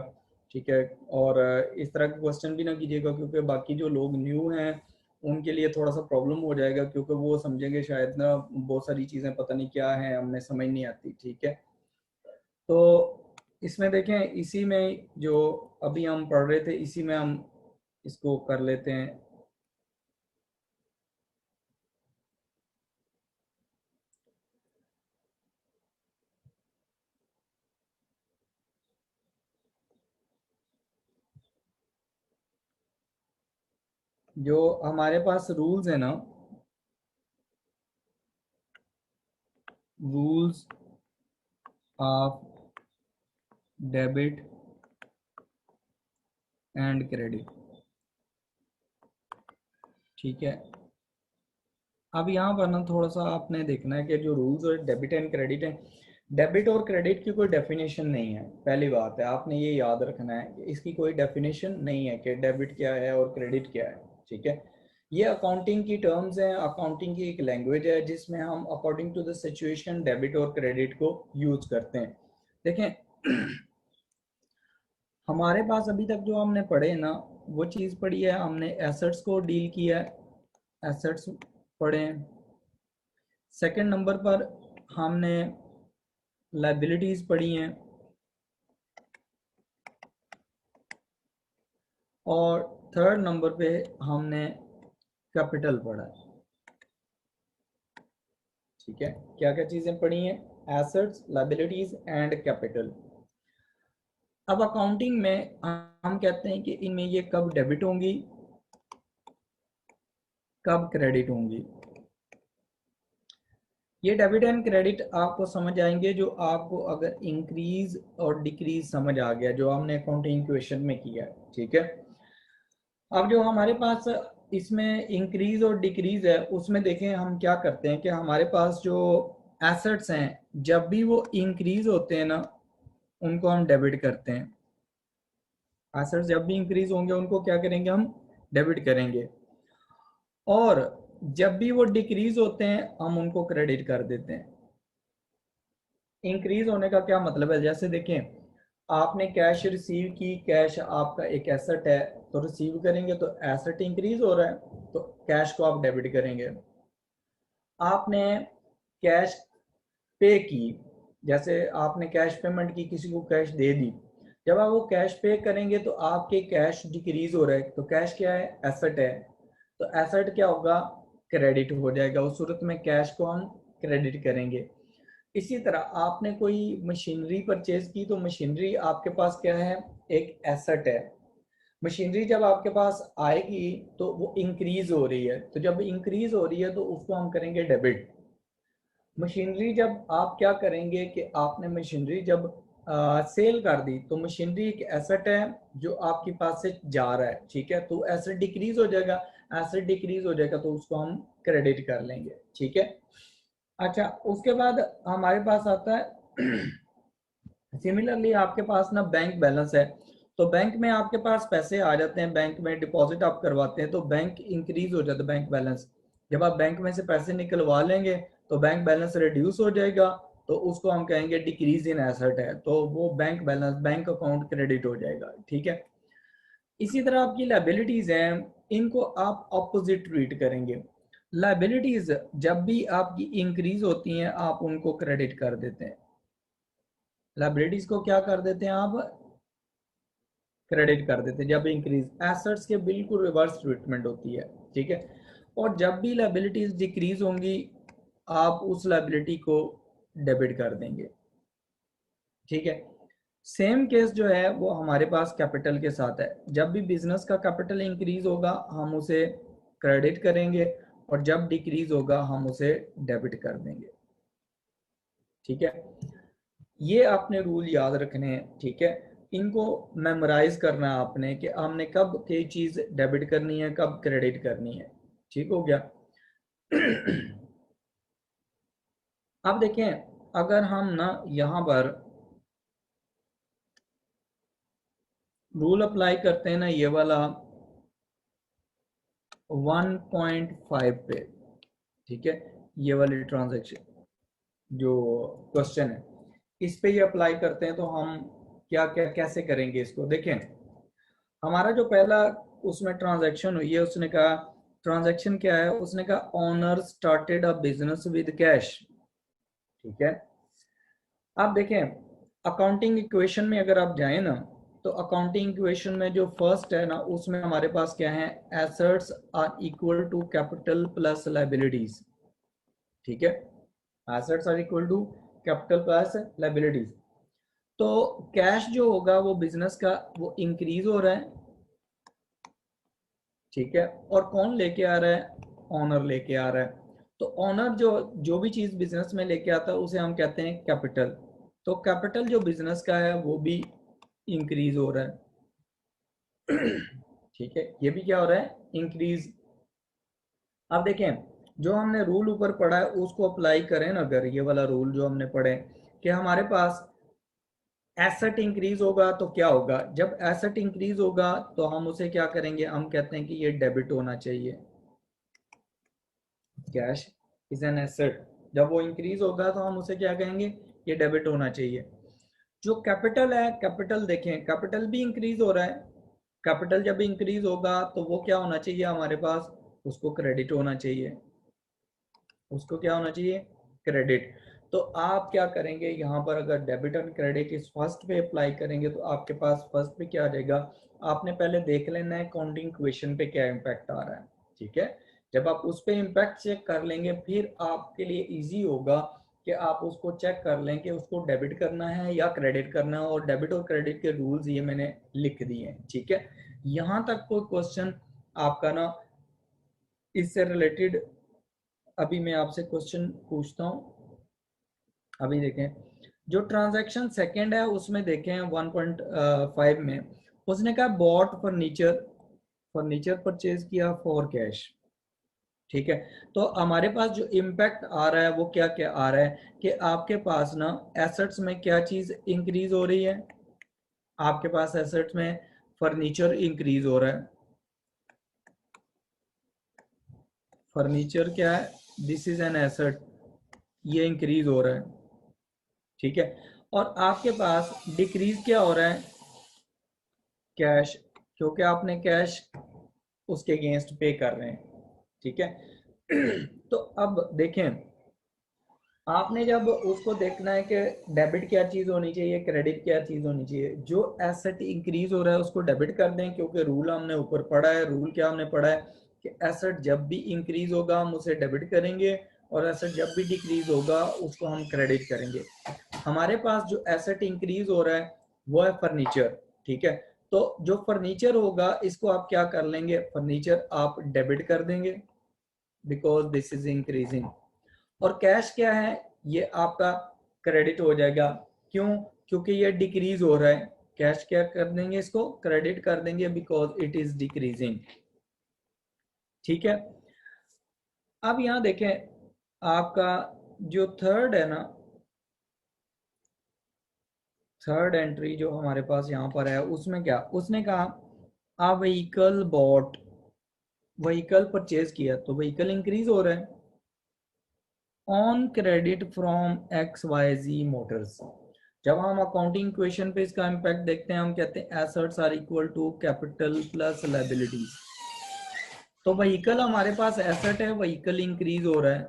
ठीक है। और इस तरह के क्वेश्चन भी ना कीजिएगा, क्योंकि बाकी जो लोग न्यू हैं उनके लिए थोड़ा सा प्रॉब्लम हो जाएगा, क्योंकि वो समझेंगे शायद ना बहुत सारी चीज़ें पता नहीं क्या है, हमें समझ नहीं आती, ठीक है। तो इसमें देखें, इसी में जो अभी हम पढ़ रहे थे इसी में हम इसको कर लेते हैं। जो हमारे पास रूल्स है ना, rules of debit and credit, ठीक है। अब यहाँ पर ना थोड़ा सा आपने देखना है कि जो रूल्स और डेबिट एंड क्रेडिट है, डेबिट और क्रेडिट की कोई डेफिनेशन नहीं है, पहली बात है, आपने ये याद रखना है कि इसकी कोई डेफिनेशन नहीं है कि डेबिट क्या है और क्रेडिट क्या है, ठीक है। ये अकाउंटिंग की टर्म्स हैं, अकाउंटिंग की एक लैंग्वेज है जिसमें हम according to the situation debit और क्रेडिट को यूज करते हैं। देखें हमारे पास अभी तक जो हमने पढ़े ना वो चीज़ पढ़ी है, हमने एसेट्स को डील किया है, एसेट्स पढ़े हैं। सेकंड नंबर पर हमने लाइबिलिटीज पढ़ी हैं और थर्ड नंबर पे हमने कैपिटल पढ़ा है। ठीक है, क्या क्या चीजें पढ़ी हैं? Assets, liabilities and capital. अब अकाउंटिंग में हम कहते हैं कि इनमें ये कब डेबिट होंगी, कब क्रेडिट होंगी। ये डेबिट एंड क्रेडिट आपको समझ आएंगे जो आपको अगर इंक्रीज और डिक्रीज समझ आ गया, जो हमने अकाउंटिंग इक्वेशन में किया है। ठीक है, अब जो हमारे पास इसमें इंक्रीज और डिक्रीज है उसमें देखें हम क्या करते हैं कि हमारे पास जो एसेट्स हैं जब भी वो इंक्रीज होते हैं ना उनको हम डेबिट करते हैं। एसेट्स जब भी इंक्रीज होंगे उनको क्या करेंगे, हम डेबिट करेंगे, और जब भी वो डिक्रीज होते हैं हम उनको क्रेडिट कर देते हैं। इंक्रीज होने का क्या मतलब है, जैसे देखें आपने कैश रिसीव की, कैश आपका एक एसेट है तो रिसीव करेंगे तो एसेट इंक्रीज हो रहा है तो कैश को आप डेबिट करेंगे। आपने कैश पे की, जैसे आपने कैश पेमेंट की, किसी को कैश दे दी, जब आप वो कैश पे करेंगे तो आपके कैश डिक्रीज हो रहा है तो कैश क्या है, एसेट है, तो एसेट क्या होगा, क्रेडिट हो जाएगा। उस सूरत में कैश को हम क्रेडिट करेंगे। इसी तरह आपने कोई मशीनरी परचेज की तो मशीनरी आपके पास क्या है, एक एसेट है। मशीनरी जब आपके पास आएगी तो वो इंक्रीज हो रही है, तो जब इंक्रीज हो रही है तो उसको हम करेंगे डेबिट। मशीनरी जब आप क्या करेंगे कि आपने मशीनरी जब सेल कर दी तो मशीनरी एक एसेट है जो आपके पास से जा रहा है। ठीक है, तो एसेट डिक्रीज हो जाएगा, एसेट डिक्रीज हो जाएगा तो उसको हम क्रेडिट कर लेंगे। ठीक है, अच्छा उसके बाद हमारे पास आता है सिमिलरली आपके पास ना बैंक बैलेंस है, तो बैंक में आपके पास पैसे आ जाते हैं, बैंक में डिपॉजिट आप करवाते हैं तो बैंक इंक्रीज हो जाता है बैंक बैलेंस। जब आप बैंक में से पैसे निकलवा लेंगे तो बैंक बैलेंस रिड्यूस हो जाएगा, तो उसको हम कहेंगे डिक्रीज इन एसेट है, तो वो bank balance, bank account credit हो जाएगा। ठीक है, इसी तरह आपकी लाइबिलिटीज हैं, इनको आप ऑपोजिट ट्रीट करेंगे। लाइबिलिटीज जब भी आपकी इंक्रीज होती हैं आप उनको क्रेडिट कर देते हैं, लाइबिलिटीज को क्या कर देते हैं आप, क्रेडिट कर देते हैं जब इंक्रीज। एसेट्स के बिल्कुल रिवर्स ट्रीटमेंट होती है। ठीक है, और जब भी लाइबिलिटीज डिक्रीज होंगी आप उस लाइबिलिटी को डेबिट कर देंगे। ठीक है, सेम केस जो है वो हमारे पास कैपिटल के साथ है। जब भी बिजनेस का कैपिटल इंक्रीज होगा हम उसे क्रेडिट करेंगे और जब डिक्रीज होगा हम उसे डेबिट कर देंगे। ठीक है, ये आपने रूल याद रखने हैं। ठीक है, इनको मेमोराइज करना है आपने कि हमने कब कोई चीज डेबिट करनी है, कब क्रेडिट करनी है। ठीक हो गया अब देखें अगर हम ना यहाँ पर रूल अप्लाई करते हैं ना ये वाला 1.5 पे, ठीक है, ये वाली ट्रांजैक्शन जो क्वेश्चन है इस पे ये अप्लाई करते हैं तो हम क्या क्या कैसे करेंगे इसको। देखें हमारा जो पहला उसमें ट्रांजैक्शन हुई है उसने कहा, ट्रांजैक्शन क्या है, उसने कहा owner started a business with cash. ठीक है, आप देखें अकाउंटिंग इक्वेशन में अगर आप जाएं ना तो अकाउंटिंग इक्वेशन में जो फर्स्ट है ना उसमें हमारे पास क्या है, assets are equal to capital plus liabilities. ठीक है, assets are equal to capital plus liabilities. तो कैश जो होगा वो बिजनेस का वो इंक्रीज हो रहा है। ठीक है, और कौन लेके आ रहा है, ऑनर लेके आ रहा है। तो ऑनर जो जो भी चीज बिजनेस में लेके आता है उसे हम कहते हैं कैपिटल। तो कैपिटल जो बिजनेस का है वो भी इंक्रीज हो रहा है ठीक है, ये भी क्या हो रहा है, इंक्रीज। अब देखें जो हमने रूल ऊपर पढ़ा है उसको अप्लाई करें ना, अगर ये वाला रूल जो हमने पढ़े कि हमारे पास एसेट इंक्रीज होगा तो क्या होगा, जब एसेट इंक्रीज होगा तो हम उसे क्या करेंगे, हम कहते हैं कि ये डेबिट होना चाहिए। कैश इज एन एसेट, जब वो इंक्रीज होगा तो हम उसे क्या कहेंगे, ये डेबिट होना चाहिए। जो कैपिटल है, कैपिटल देखें, कैपिटल भी इंक्रीज हो रहा है, कैपिटल जब इंक्रीज होगा तो वो क्या होना चाहिए हमारे पास, उसको क्रेडिट होना चाहिए, उसको क्या होना चाहिए, क्रेडिट। तो आप क्या करेंगे यहाँ पर, अगर डेबिट एंड क्रेडिट इस फर्स्ट पे अप्लाई करेंगे तो आपके पास फर्स्ट पे क्या आ जाएगा, आपने पहले देख लेना है काउंटिंग क्वेश्चन पे क्या इम्पैक्ट आ रहा है, ठीक है। जब आप उस पे इम्पैक्ट चेक कर लेंगे फिर आपके लिए इजी होगा कि आप उसको चेक कर लें कि उसको डेबिट करना है या क्रेडिट करना है, और डेबिट और क्रेडिट के रूल्स ये मैंने लिख दिए हैं, ठीक है। यहाँ तक कोई क्वेश्चन आपका ना इससे रिलेटेड, अभी मैं आपसे क्वेश्चन पूछता हूँ। अभी देखें, जो ट्रांजैक्शन सेकंड है उसमें देखें 1.5 में उसने कहा बॉट फर्नीचर, फर्नीचर परचेज किया फॉर कैश, ठीक है। तो हमारे पास जो इम्पैक्ट आ रहा है वो क्या क्या आ रहा है कि आपके पास ना एसेट्स में क्या चीज इंक्रीज हो रही है, आपके पास एसेट्स में फर्नीचर इंक्रीज हो रहा है, फर्नीचर क्या है, दिस इज एन एसेट, ये इंक्रीज हो रहा है, ठीक है। और आपके पास डिक्रीज क्या हो रहा है, कैश, क्योंकि आपने कैश उसके अगेंस्ट पे कर रहे हैं, ठीक है। तो अब देखें, आपने जब उसको देखना है कि डेबिट क्या चीज होनी चाहिए, क्रेडिट क्या चीज होनी चाहिए, जो एसेट इंक्रीज हो रहा है उसको डेबिट कर दें, क्योंकि रूल हमने ऊपर पढ़ा है, रूल क्या हमने पढ़ा है कि एसेट जब भी इंक्रीज होगा हम उसे डेबिट करेंगे, और एसेट जब भी डिक्रीज होगा उसको हम क्रेडिट करेंगे। हमारे पास जो एसेट इंक्रीज हो रहा है वो है फर्नीचर, ठीक है। तो जो फर्नीचर होगा इसको आप क्या कर लेंगे, फर्नीचर आप डेबिट कर देंगे बिकॉज दिस इज इंक्रीजिंग। और कैश क्या है, ये आपका क्रेडिट हो जाएगा, क्यों, क्योंकि ये डिक्रीज हो रहा है, कैश क्या कर देंगे, इसको क्रेडिट कर देंगे बिकॉज इट इज डिक्रीजिंग, ठीक है। अब यहां देखें, आपका जो थर्ड है ना, थर्ड एंट्री जो हमारे पास यहाँ पर है उसमें क्या, उसने कहा a vehicle bought, vehicle purchase किया तो व्हीकल इंक्रीज हो रहा है on credit from X Y Z motors. जब हम अकाउंटिंग इक्वेशन पे इसका इम्पैक्ट देखते हैं हम कहते हैं assets are equal to capital plus liabilities. तो व्हीकल हमारे पास एसेट है, व्हीकल इंक्रीज हो रहा है,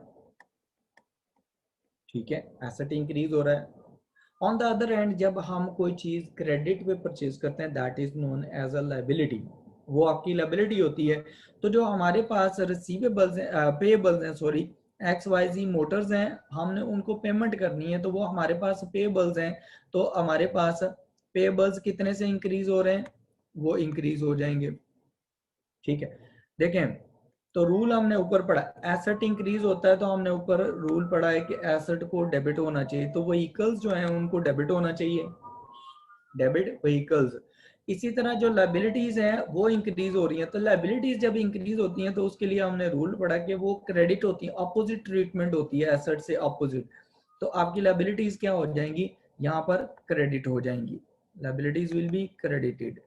ठीक है, एसेट इंक्रीज हो रहा है। ऑन द अदर हैंड जब हम कोई चीज क्रेडिट पे परचेज करते हैं that is known as a liability, वो आपकी लायबिलिटी होती है। तो जो हमारे पास रिसीवेबल्स हैं, पेएबल्स हैं, sorry, X Y Z motors हैं, हमने उनको पेमेंट करनी है तो वो हमारे पास पेएबल्स हैं। तो हमारे पास पेएबल्स कितने से इंक्रीज हो रहे हैं, वो इंक्रीज हो जाएंगे, ठीक है। देखें, तो रूल हमने ऊपर पढ़ा, एसेट इंक्रीज होता है तो हमने ऊपर रूल पढ़ा है कि एसेट को डेबिट होना चाहिए, तो व्हीकल्स जो हैं उनको डेबिट होना चाहिए, डेबिट व्हीकल्स। इसी तरह जो लाइबिलिटीज हैं वो इंक्रीज हो रही हैं, तो लाइबिलिटीज जब इंक्रीज होती हैं तो उसके लिए हमने रूल पढ़ा कि वो क्रेडिट होती है, अपोजिट ट्रीटमेंट होती है एसेट से अपोजिट। तो आपकी लाइबिलिटीज क्या हो जाएंगी, यहाँ पर क्रेडिट हो जाएंगी, लाइबिलिटीज विल बी क्रेडिटेड।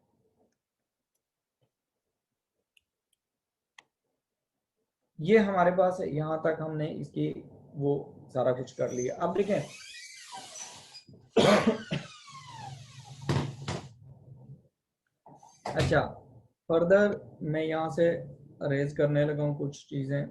ये हमारे पास है, यहाँ तक हमने इसकी वो सारा कुछ कर लिया। अब देखें, अच्छा, फर्दर मैं यहाँ से अरेज करने लगा हूँ कुछ चीज़ें।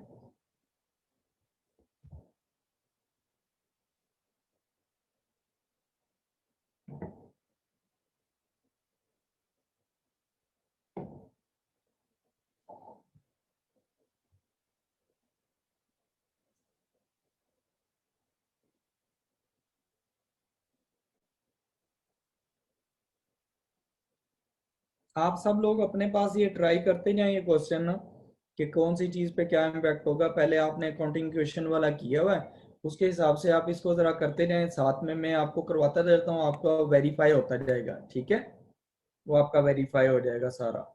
आप सब लोग अपने पास ये ट्राई करते जाएं ये क्वेश्चन ना, कि कौन सी चीज़ पे क्या इम्पैक्ट होगा। पहले आपने अकाउंटिंग क्वेश्चन वाला किया हुआ है, उसके हिसाब से आप इसको ज़रा करते जाएं, साथ में मैं आपको करवाता रहता हूँ, आपका वेरीफाई होता जाएगा, ठीक है, वो आपका वेरीफाई हो जाएगा सारा।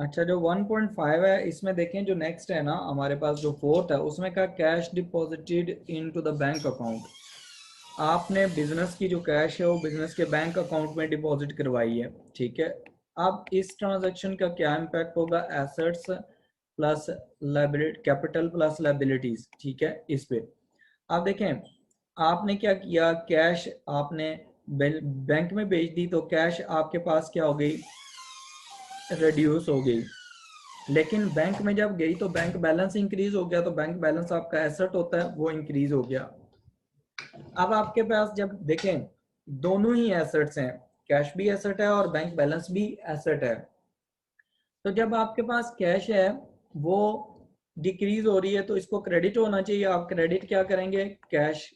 अच्छा, जो 1.5 है इसमें देखें, जो नेक्स्ट है ना हमारे पास, जो फोर्थ है उसमें का cash deposited into the bank account. आपने बिजनेस की जो कैश है वो बिजनेस के बैंक अकाउंट में डिपॉजिट करवाई है, ठीक है। अब इस ट्रांजैक्शन का क्या इम्पैक्ट होगा, assets plus liability, capital plus liabilities, ठीक है। इस पे आप देखें, आपने क्या किया, कैश आपने बैंक में भेज दी, तो कैश आपके पास क्या हो गई, रिड्यूस हो गई। लेकिन बैंक में जब गई तो बैंक बैलेंस इंक्रीज हो गया, तो बैंक बैलेंस आपका एसेट होता है वो इंक्रीज हो गया। अब आपके पास जब देखें, दोनों ही एसेट्स हैं, कैश भी एसेट है और बैंक बैलेंस भी एसेट है। तो जब आपके पास कैश है वो डिक्रीज हो रही है, तो इसको क्रेडिट होना चाहिए। आप क्रेडिट क्या करेंगे, कैश,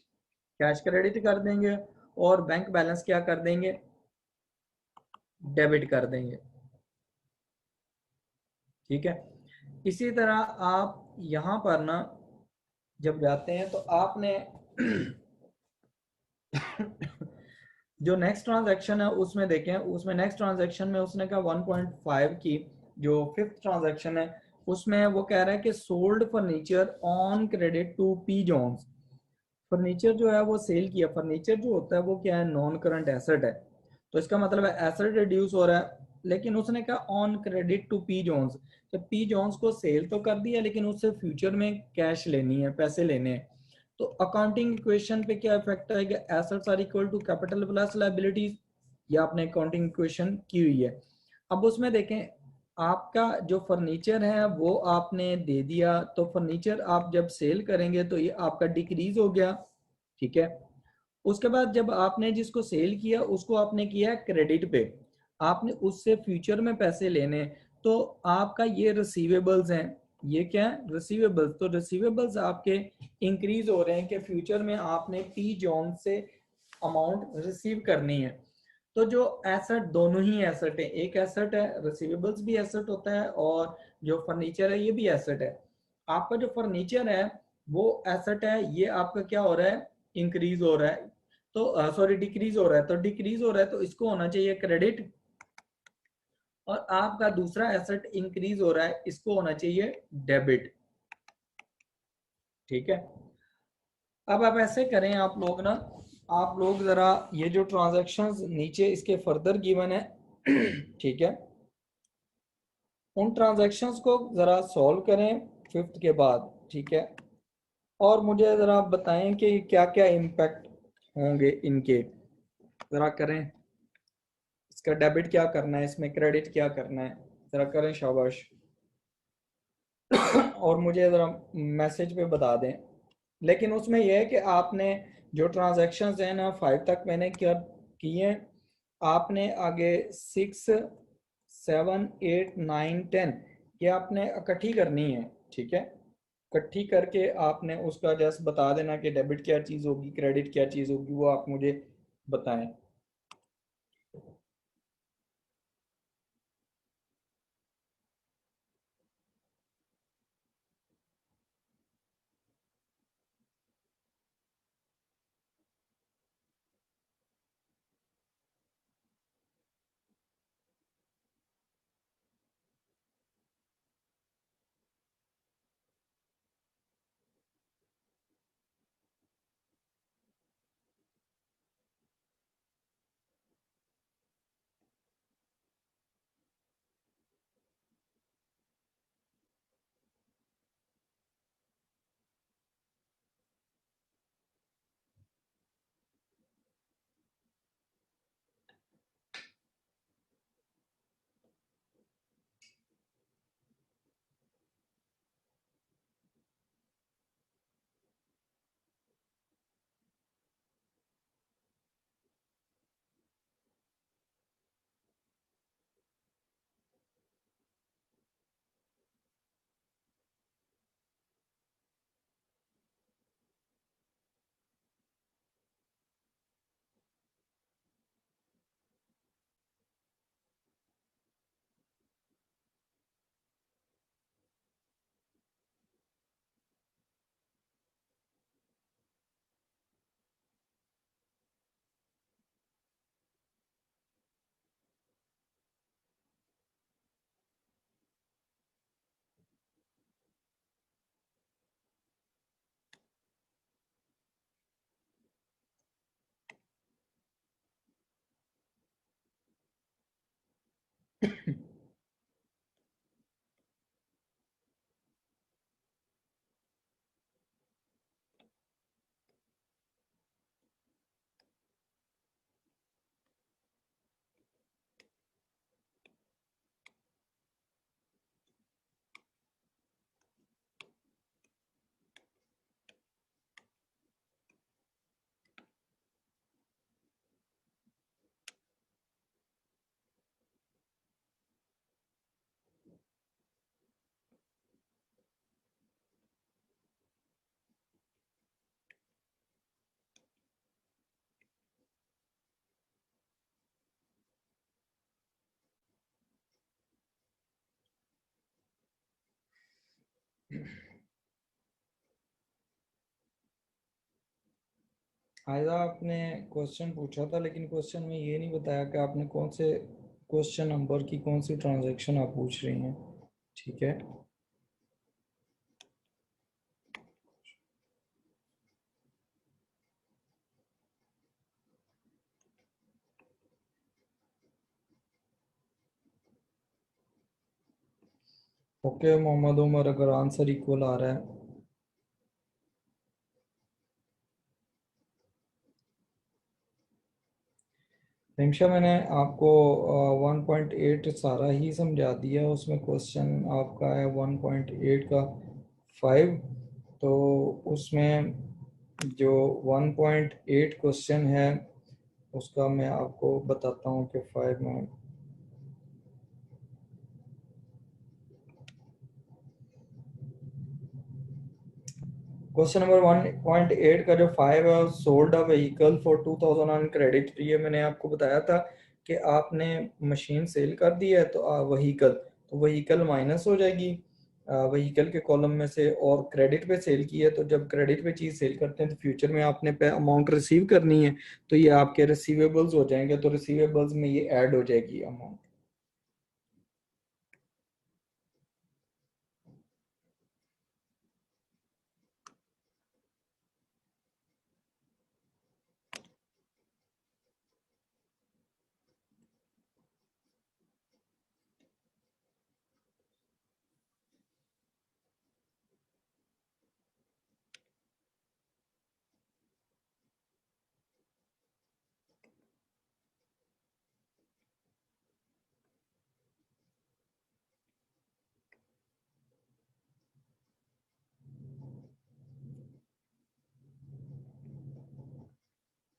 कैश क्रेडिट कर देंगे, और बैंक बैलेंस क्या कर देंगे, डेबिट कर देंगे, ठीक है। इसी तरह आप यहां पर ना जब जाते हैं तो आपने जो नेक्स्ट ट्रांजैक्शन है उसमें देखें, उसमें नेक्स्ट ट्रांजैक्शन में उसने कहा 1.5 की जो फिफ्थ ट्रांजैक्शन है उसमें वो कह रहा है कि sold furniture on credit to P Johns. Furniture जो है वो सेल किया। फर्नीचर जो होता है वो क्या है, नॉन करंट एसेट है, तो इसका मतलब है एसेट रिड्यूस हो रहा है। लेकिन उसने कहा on credit to P Johns, तो पी जॉन्स को सेल तो कर दिया लेकिन उससे फ्यूचर में कैश लेनी है, पैसे लेने हैं। तो अकाउंटिंग इक्वेशन पे क्या इफेक्ट आएगा, assets are equal to capital plus liabilities, या आपने अकाउंटिंग इक्वेशन की हुई है। अब उसमें देखें, आपका जो फर्नीचर है वो आपने दे दिया, तो फर्नीचर आप जब सेल करेंगे तो ये आपका डिक्रीज हो गया, ठीक है। उसके बाद जब आपने जिसको सेल किया उसको आपने किया क्रेडिट पे, आपने उससे फ्यूचर में पैसे लेने, तो आपका ये रिसीवेबल्स हैं, ये क्या है, रिसीवेबल्स। तो रिसीवेबल्स आपके इंक्रीज हो रहे हैं कि फ्यूचर में आपने पी जॉन से अमाउंट रिसीव करनी है। तो जो एसेट, दोनों ही एसेट है, एक एसेट है, रिसीवेबल्स भी एसेट होता है, और जो फर्नीचर है ये भी एसेट है। आपका जो फर्नीचर है वो एसेट है, ये आपका क्या हो रहा है, इंक्रीज हो रहा है, तो सॉरी डिक्रीज हो रहा है, तो डिक्रीज हो रहा है तो इसको होना चाहिए क्रेडिट। और आपका दूसरा एसेट इंक्रीज हो रहा है, इसको होना चाहिए डेबिट, ठीक है। अब आप ऐसे करें, आप लोग ना, आप लोग जरा ये जो ट्रांजैक्शंस नीचे इसके फर्दर गिवन है ठीक है, उन ट्रांजैक्शंस को ज़रा सॉल्व करें फिफ्थ के बाद, ठीक है। और मुझे ज़रा बताएं कि क्या क्या इम्पैक्ट होंगे इनके, ज़रा करें। इसका डेबिट क्या करना है, इसमें क्रेडिट क्या करना है, ज़रा करें, शाबाश। और मुझे ज़रा मैसेज पे बता दें। लेकिन उसमें यह है कि आपने जो ट्रांजैक्शंस हैं ना 5 तक मैंने क्या किए हैं, आपने आगे 6, 7, 8, 9, 10 ये आपने इकट्ठी करनी है, ठीक है। इकट्ठी करके आपने उसका जस्ट बता देना कि डेबिट क्या चीज़ होगी, क्रेडिट क्या चीज़ होगी, वो आप मुझे बताएं। आयदा, आपने क्वेश्चन पूछा था लेकिन क्वेश्चन में ये नहीं बताया कि आपने कौन से क्वेश्चन नंबर की कौन सी ट्रांजैक्शन आप पूछ रही हैं। ठीक है। ओके मोहम्मद उमर, अगर आंसर इक्वल आ रहा है। निमिषा, मैंने आपको 1.8 सारा ही समझा दिया, उसमें क्वेश्चन आपका है 1.8 का 5। तो उसमें जो 1.8 क्वेश्चन है उसका मैं आपको बताता हूँ कि 5 में क्वेश्चन नंबर 1.8 का जो 5 है, sold a vehicle for 2000 on credit. ये मैंने आपको बताया था कि आपने मशीन सेल कर दी है तो व्हीकल माइनस हो जाएगी व्हीकल के कॉलम में से, और क्रेडिट पे सेल की है तो जब क्रेडिट पे चीज सेल करते हैं तो फ्यूचर में आपने पे अमाउंट रिसीव करनी है, तो ये आपके रिसीवेबल्स हो जाएंगे, तो रिसीवेबल्स में ये ऐड हो जाएगी अमाउंट।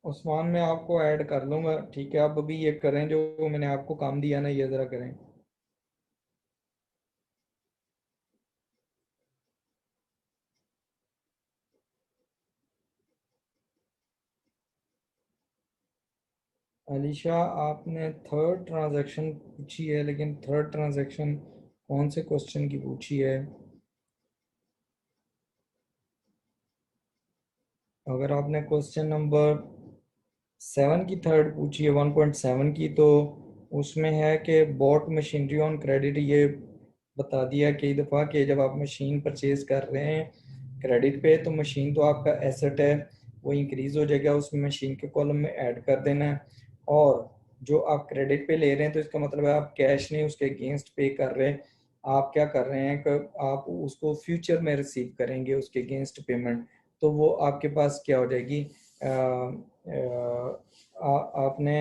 उस्मान, मैं आपको ऐड कर लूंगा, ठीक है। आप अभी ये करें जो मैंने आपको काम दिया ना, ये जरा करें। अलीशा, आपने थर्ड ट्रांजैक्शन पूछी है, लेकिन थर्ड ट्रांजैक्शन कौन से क्वेश्चन की पूछी है? अगर आपने क्वेश्चन नंबर 7 की थर्ड पूछी है, 1.7 की, तो उसमें है कि बॉट मशीनरी ऑन क्रेडिट। ये बता दिया कई दफ़ा कि जब आप मशीन परचेज कर रहे हैं क्रेडिट पे, तो मशीन तो आपका एसेट है, वो इंक्रीज हो जाएगा, उसमें मशीन के कॉलम में ऐड कर देना है। और जो आप क्रेडिट पे ले रहे हैं तो इसका मतलब है आप कैश नहीं उसके अगेंस्ट पे कर रहे हैं, आप क्या कर रहे हैं कि आप उसको फ्यूचर में रिसीव करेंगे उसके अगेंस्ट पेमेंट। तो वो आपके पास क्या हो जाएगी, आपने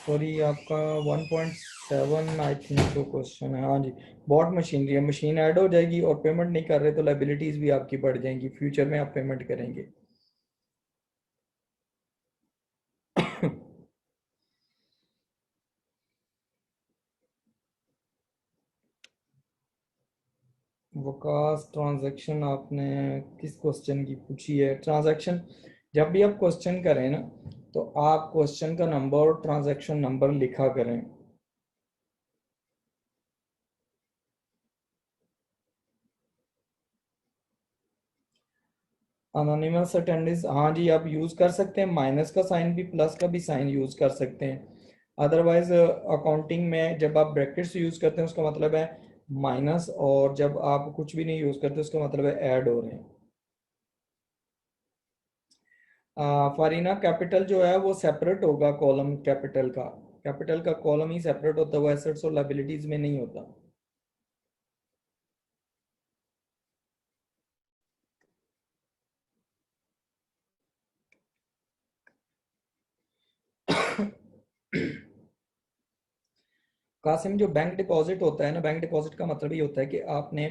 सॉरी, आपका 1.7 आई थिंक तो क्वेश्चन है। हाँ जी, बॉट मशीनरी है, मशीन ऐड हो जाएगी और पेमेंट नहीं कर रहे तो लाइबिलिटीज भी आपकी बढ़ जाएंगी, फ्यूचर में आप पेमेंट करेंगे। वकास, ट्रांजैक्शन आपने किस क्वेश्चन की पूछी है? ट्रांजैक्शन जब भी आप क्वेश्चन करें ना, तो आप क्वेश्चन का नंबर और ट्रांजैक्शन नंबर लिखा करें। अनोनिमस अटेंडेंस, हाँ जी, आप यूज़ कर सकते हैं, माइनस का साइन भी प्लस का भी साइन यूज़ कर सकते हैं। अदरवाइज अकाउंटिंग में जब आप ब्रैकेट्स यूज़ करते हैं उसका मतलब है माइनस, और जब आप कुछ भी नहीं यूज़ करते उसका मतलब है ऐड हो रहे हैं। फारीना, कैपिटल जो है वो सेपरेट होगा कॉलम कैपिटल का। कैपिटल का कॉलम ही सेपरेट होता है, वो एसेट्स और लायबिलिटीज में नहीं होता। कासिम, जो बैंक डिपॉजिट होता है ना, बैंक डिपॉजिट का मतलब ये होता है कि आपने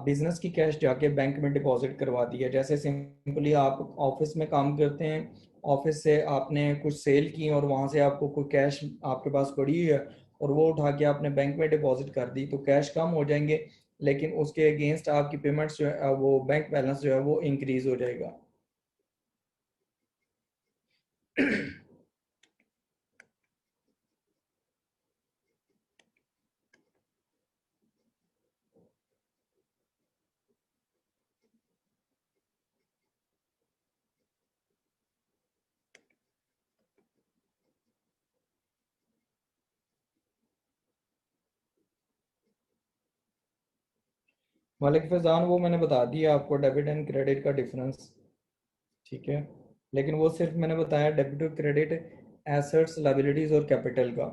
बिजनेस की कैश जाके बैंक में डिपॉजिट करवा दी है। जैसे सिंपली आप ऑफिस में काम करते हैं, ऑफिस से आपने कुछ सेल की और वहां से आपको कोई कैश आपके पास पड़ी हुई है और वो उठा के आपने बैंक में डिपॉजिट कर दी, तो कैश कम हो जाएंगे, लेकिन उसके अगेंस्ट आपकी पेमेंट्स जो है वो बैंक बैलेंस जो है वो इंक्रीज हो जाएगा। मालिक फैजान, वो मैंने बता दिया आपको, डेबिट एंड क्रेडिट का डिफरेंस। ठीक है, लेकिन वो सिर्फ मैंने बताया डेबिट और क्रेडिट, एसेट्स लायबिलिटीज और कैपिटल का।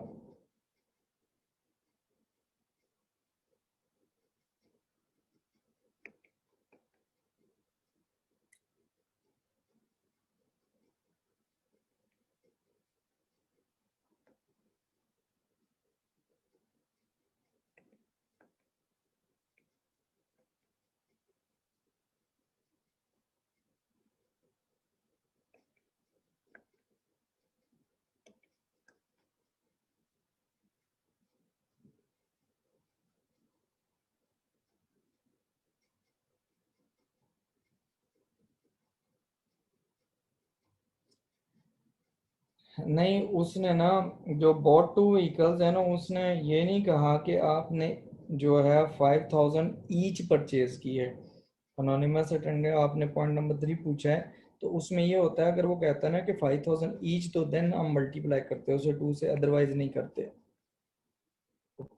नहीं, उसने ना, जो बोट टू व्हीकल्स है ना, उसने ये नहीं कहा कि आपने जो है 5000 ईच परचेज की है। अनोनिमस अटेंडेंट आपने पॉइंट नंबर 3 पूछा है, तो उसमें ये होता है, अगर वो कहता है ना कि 5000 ईच, तो देन हम मल्टीप्लाई करते हैं उसे 2 से, अदरवाइज नहीं करते।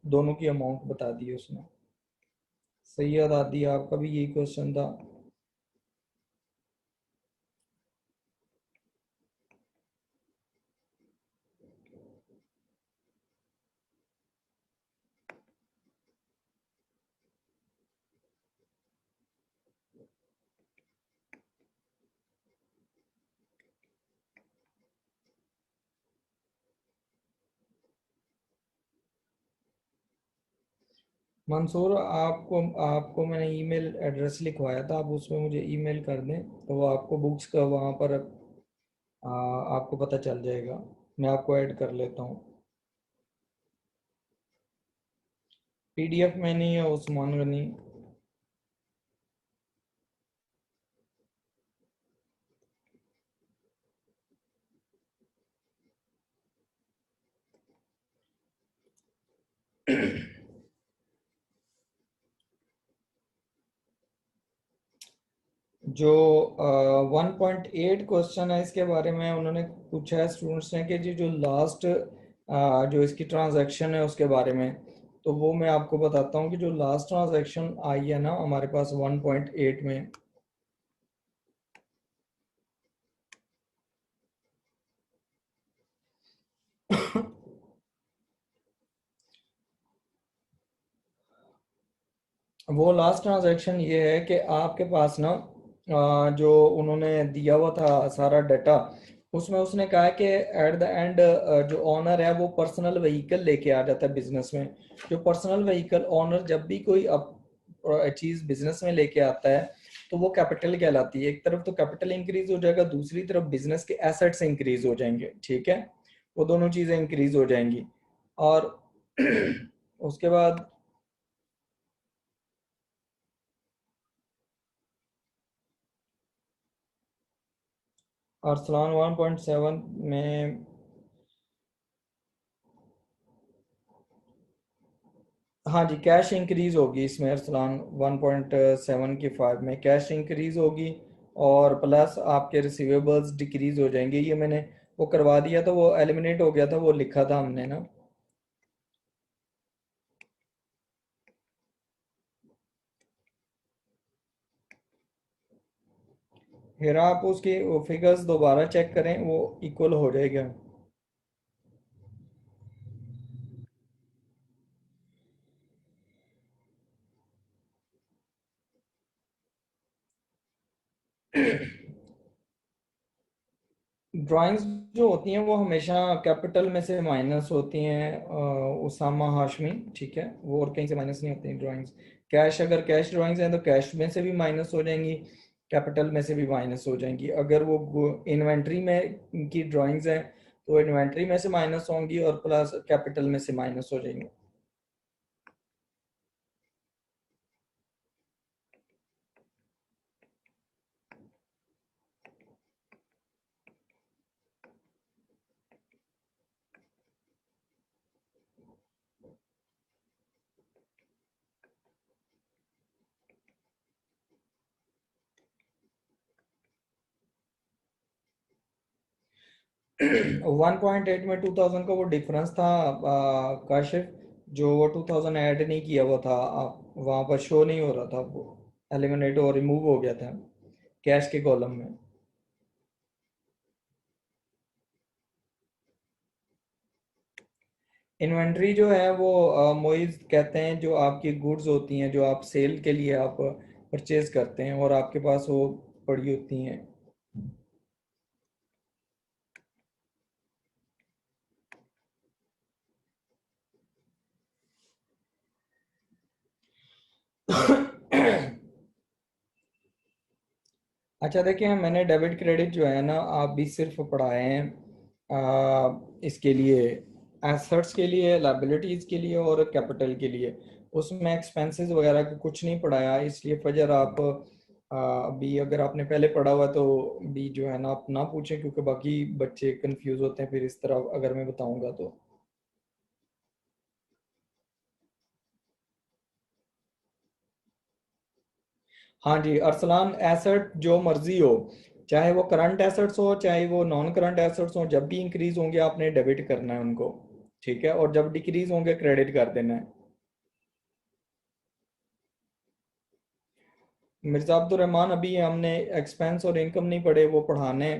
दोनों की अमाउंट बता दी उसने। सैयद आदि, आपका भी यही क्वेश्चन था। मंसूर, आपको आपको मैंने ईमेल एड्रेस लिखवाया था, आप उसमें मुझे ईमेल कर दें तो वो आपको बुक्स का वहाँ पर आपको पता चल जाएगा। मैं आपको ऐड कर लेता हूँ। पीडीएफ में नहीं है उस्मान गनी। जो 1.8 क्वेश्चन है, इसके बारे में उन्होंने पूछा है स्टूडेंट्स ने कि जी जो लास्ट जो इसकी ट्रांजैक्शन है उसके बारे में। तो वो मैं आपको बताता हूँ कि जो लास्ट ट्रांजैक्शन आई है ना हमारे पास 1.8 में, वो लास्ट ट्रांजैक्शन ये है कि आपके पास ना जो उन्होंने दिया हुआ था सारा डाटा, उसमें उसने कहा है कि एट द एंड जो ओनर है वो पर्सनल व्हीकल लेके आ जाता है बिजनेस में। जो पर्सनल व्हीकल ओनर जब भी कोई चीज़ बिजनेस में लेके आता है, तो वो कैपिटल कहलाती है। एक तरफ तो कैपिटल इंक्रीज हो जाएगा, दूसरी तरफ बिजनेस के एसेट्स इंक्रीज हो जाएंगे। ठीक है, वो दोनों चीज़ें इंक्रीज हो जाएंगी। और उसके बाद अरसलान 1.7 में, हाँ जी, कैश इंक्रीज होगी इसमें अरसलान। 1.7 की 5 में कैश इंक्रीज होगी, और प्लस आपके रिसीवेबल्स डिक्रीज हो जाएंगे। ये मैंने वो करवा दिया, तो वो एलिमिनेट हो गया था, वो लिखा था हमने ना। फिर आप उसकी फिगर्स दोबारा चेक करें, वो इक्वल हो जाएगा। ड्राइंग्स जो होती हैं वो हमेशा कैपिटल में से माइनस होती हैं, उसामा हाशमी, ठीक है, वो और कहीं से माइनस नहीं होती हैं ड्राइंग्स। कैश, अगर कैश ड्राइंग्स हैं तो कैश में से भी माइनस हो जाएंगी, कैपिटल में से भी माइनस हो जाएंगी। अगर वो इन्वेंट्री में की ड्राइंग्स हैं तो इन्वेंट्री में से माइनस होंगी और प्लस कैपिटल में से माइनस हो जाएंगी। 1.8 में 2000 का वो डिफरेंस था, काशिफ, जो वो 2000 ऐड नहीं किया हुआ था, वहां पर शो नहीं हो रहा था, वो एलिमिनेट और रिमूव हो गया था कैश के कॉलम में। इन्वेंट्री जो है वो मोइज कहते हैं, जो आपकी गुड्स होती हैं जो आप सेल के लिए आप परचेज करते हैं और आपके पास वो पड़ी होती हैं। अच्छा देखिए, मैंने डेबिट क्रेडिट जो है ना, आप भी सिर्फ पढ़ाए हैं इसके लिए, एसेट्स के लिए, लाइबिलिटीज़ के लिए और कैपिटल के लिए। उसमें एक्सपेंसेस वगैरह का कुछ नहीं पढ़ाया, इसलिए फजर आप अभी अगर आपने पहले पढ़ा हुआ तो भी जो है ना आप ना पूछें, क्योंकि बाकी बच्चे कंफ्यूज होते हैं फिर इस तरह अगर मैं बताऊंगा तो। हाँ जी अरसलान, एसेट जो मर्जी हो, चाहे वो करंट एसेट्स हो चाहे वो नॉन करंट एसेट्स हो, जब भी इंक्रीज होंगे आपने डेबिट करना है उनको, ठीक है, और जब डिक्रीज होंगे क्रेडिट कर देना है। मिर्जा अब्दुल रहमान, अभी हमने एक्सपेंस और इनकम नहीं पढ़े, वो पढ़ाने।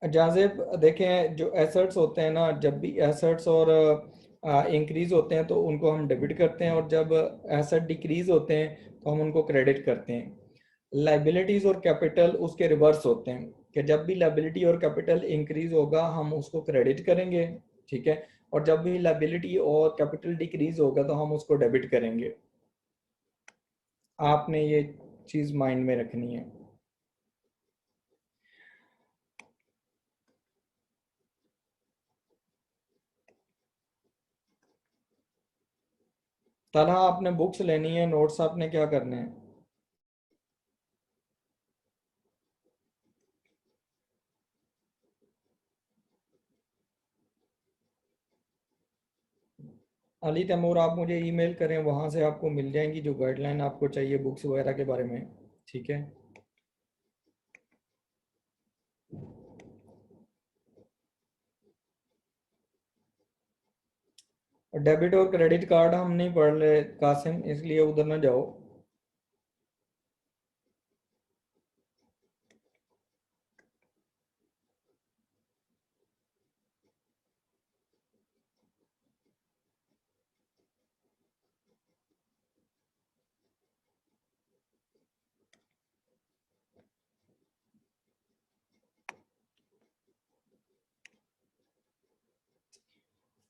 जाजेब देखें, जो एसेट्स होते हैं ना, जब भी एसेट्स और इंक्रीज होते हैं तो उनको हम डेबिट करते हैं, और जब एसेट डिक्रीज होते हैं तो हम उनको क्रेडिट करते हैं। लाइबिलिटीज और कैपिटल उसके रिवर्स होते हैं, कि जब भी लाइबिलिटी और कैपिटल इंक्रीज होगा हम उसको क्रेडिट करेंगे, ठीक है, और जब भी लाइबिलिटी और कैपिटल डिक्रीज होगा तो हम उसको डेबिट करेंगे। आपने ये चीज़ माइंड में रखनी है। तला आपने बुक्स लेनी है, नोट्स आपने क्या करने हैं? अली तैमूर, आप मुझे ईमेल करें, वहाँ से आपको मिल जाएंगी जो गाइडलाइन आपको चाहिए बुक्स वगैरह के बारे में, ठीक है। और डेबिट और क्रेडिट कार्ड हम नहीं पढ़ रहे कासिम, इसलिए उधर ना जाओ।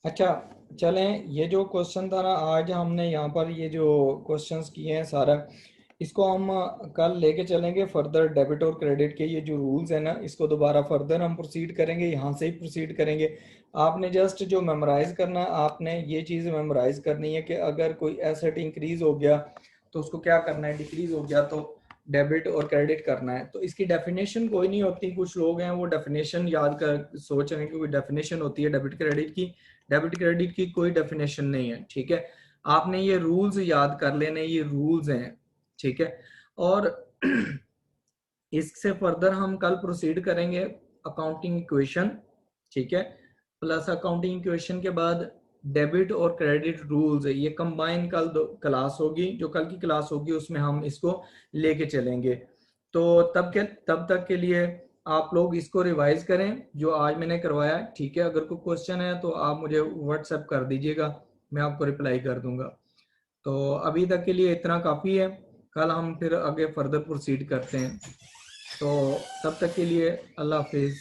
अच्छा चलें, ये जो क्वेश्चन था ना आज हमने यहाँ पर ये जो क्वेश्चंस किए हैं सारा, इसको हम कल लेके चलेंगे फर्दर। डेबिट और क्रेडिट के ये जो रूल्स हैं ना, इसको दोबारा फर्दर हम प्रोसीड करेंगे, यहाँ से ही प्रोसीड करेंगे। आपने जस्ट जो मेमोराइज करना है, आपने ये चीज़ मेमोराइज करनी है कि अगर कोई एसेट इंक्रीज हो गया तो उसको क्या करना है, डिक्रीज हो गया तो डेबिट और क्रेडिट करना है। तो इसकी डेफिनेशन कोई नहीं होती, कुछ लोग हैं वो डेफिनेशन याद कर सोच रहे हैं कि कोई डेफिनेशन होती है डेबिट क्रेडिट की। डेबिट क्रेडिट की कोई डेफिनेशन नहीं है, ठीक है। आपने ये रूल्स याद कर लेने, ये रूल्स हैं, ठीक है। और इससे फर्दर हम कल प्रोसीड करेंगे अकाउंटिंग इक्वेशन, ठीक है। प्लस अकाउंटिंग इक्वेशन के बाद डेबिट और क्रेडिट रूल्स है, ये कंबाइन कल क्लास होगी, जो कल की क्लास होगी उसमें हम इसको लेके चलेंगे। तो तब तक के लिए आप लोग इसको रिवाइज करें जो आज मैंने करवाया, ठीक है। अगर कोई क्वेश्चन है तो आप मुझे व्हाट्सएप कर दीजिएगा, मैं आपको रिप्लाई कर दूंगा। तो अभी तक के लिए इतना काफ़ी है, कल हम फिर आगे फर्दर प्रोसीड करते हैं। तो तब तक के लिए अल्लाह हाफिज़।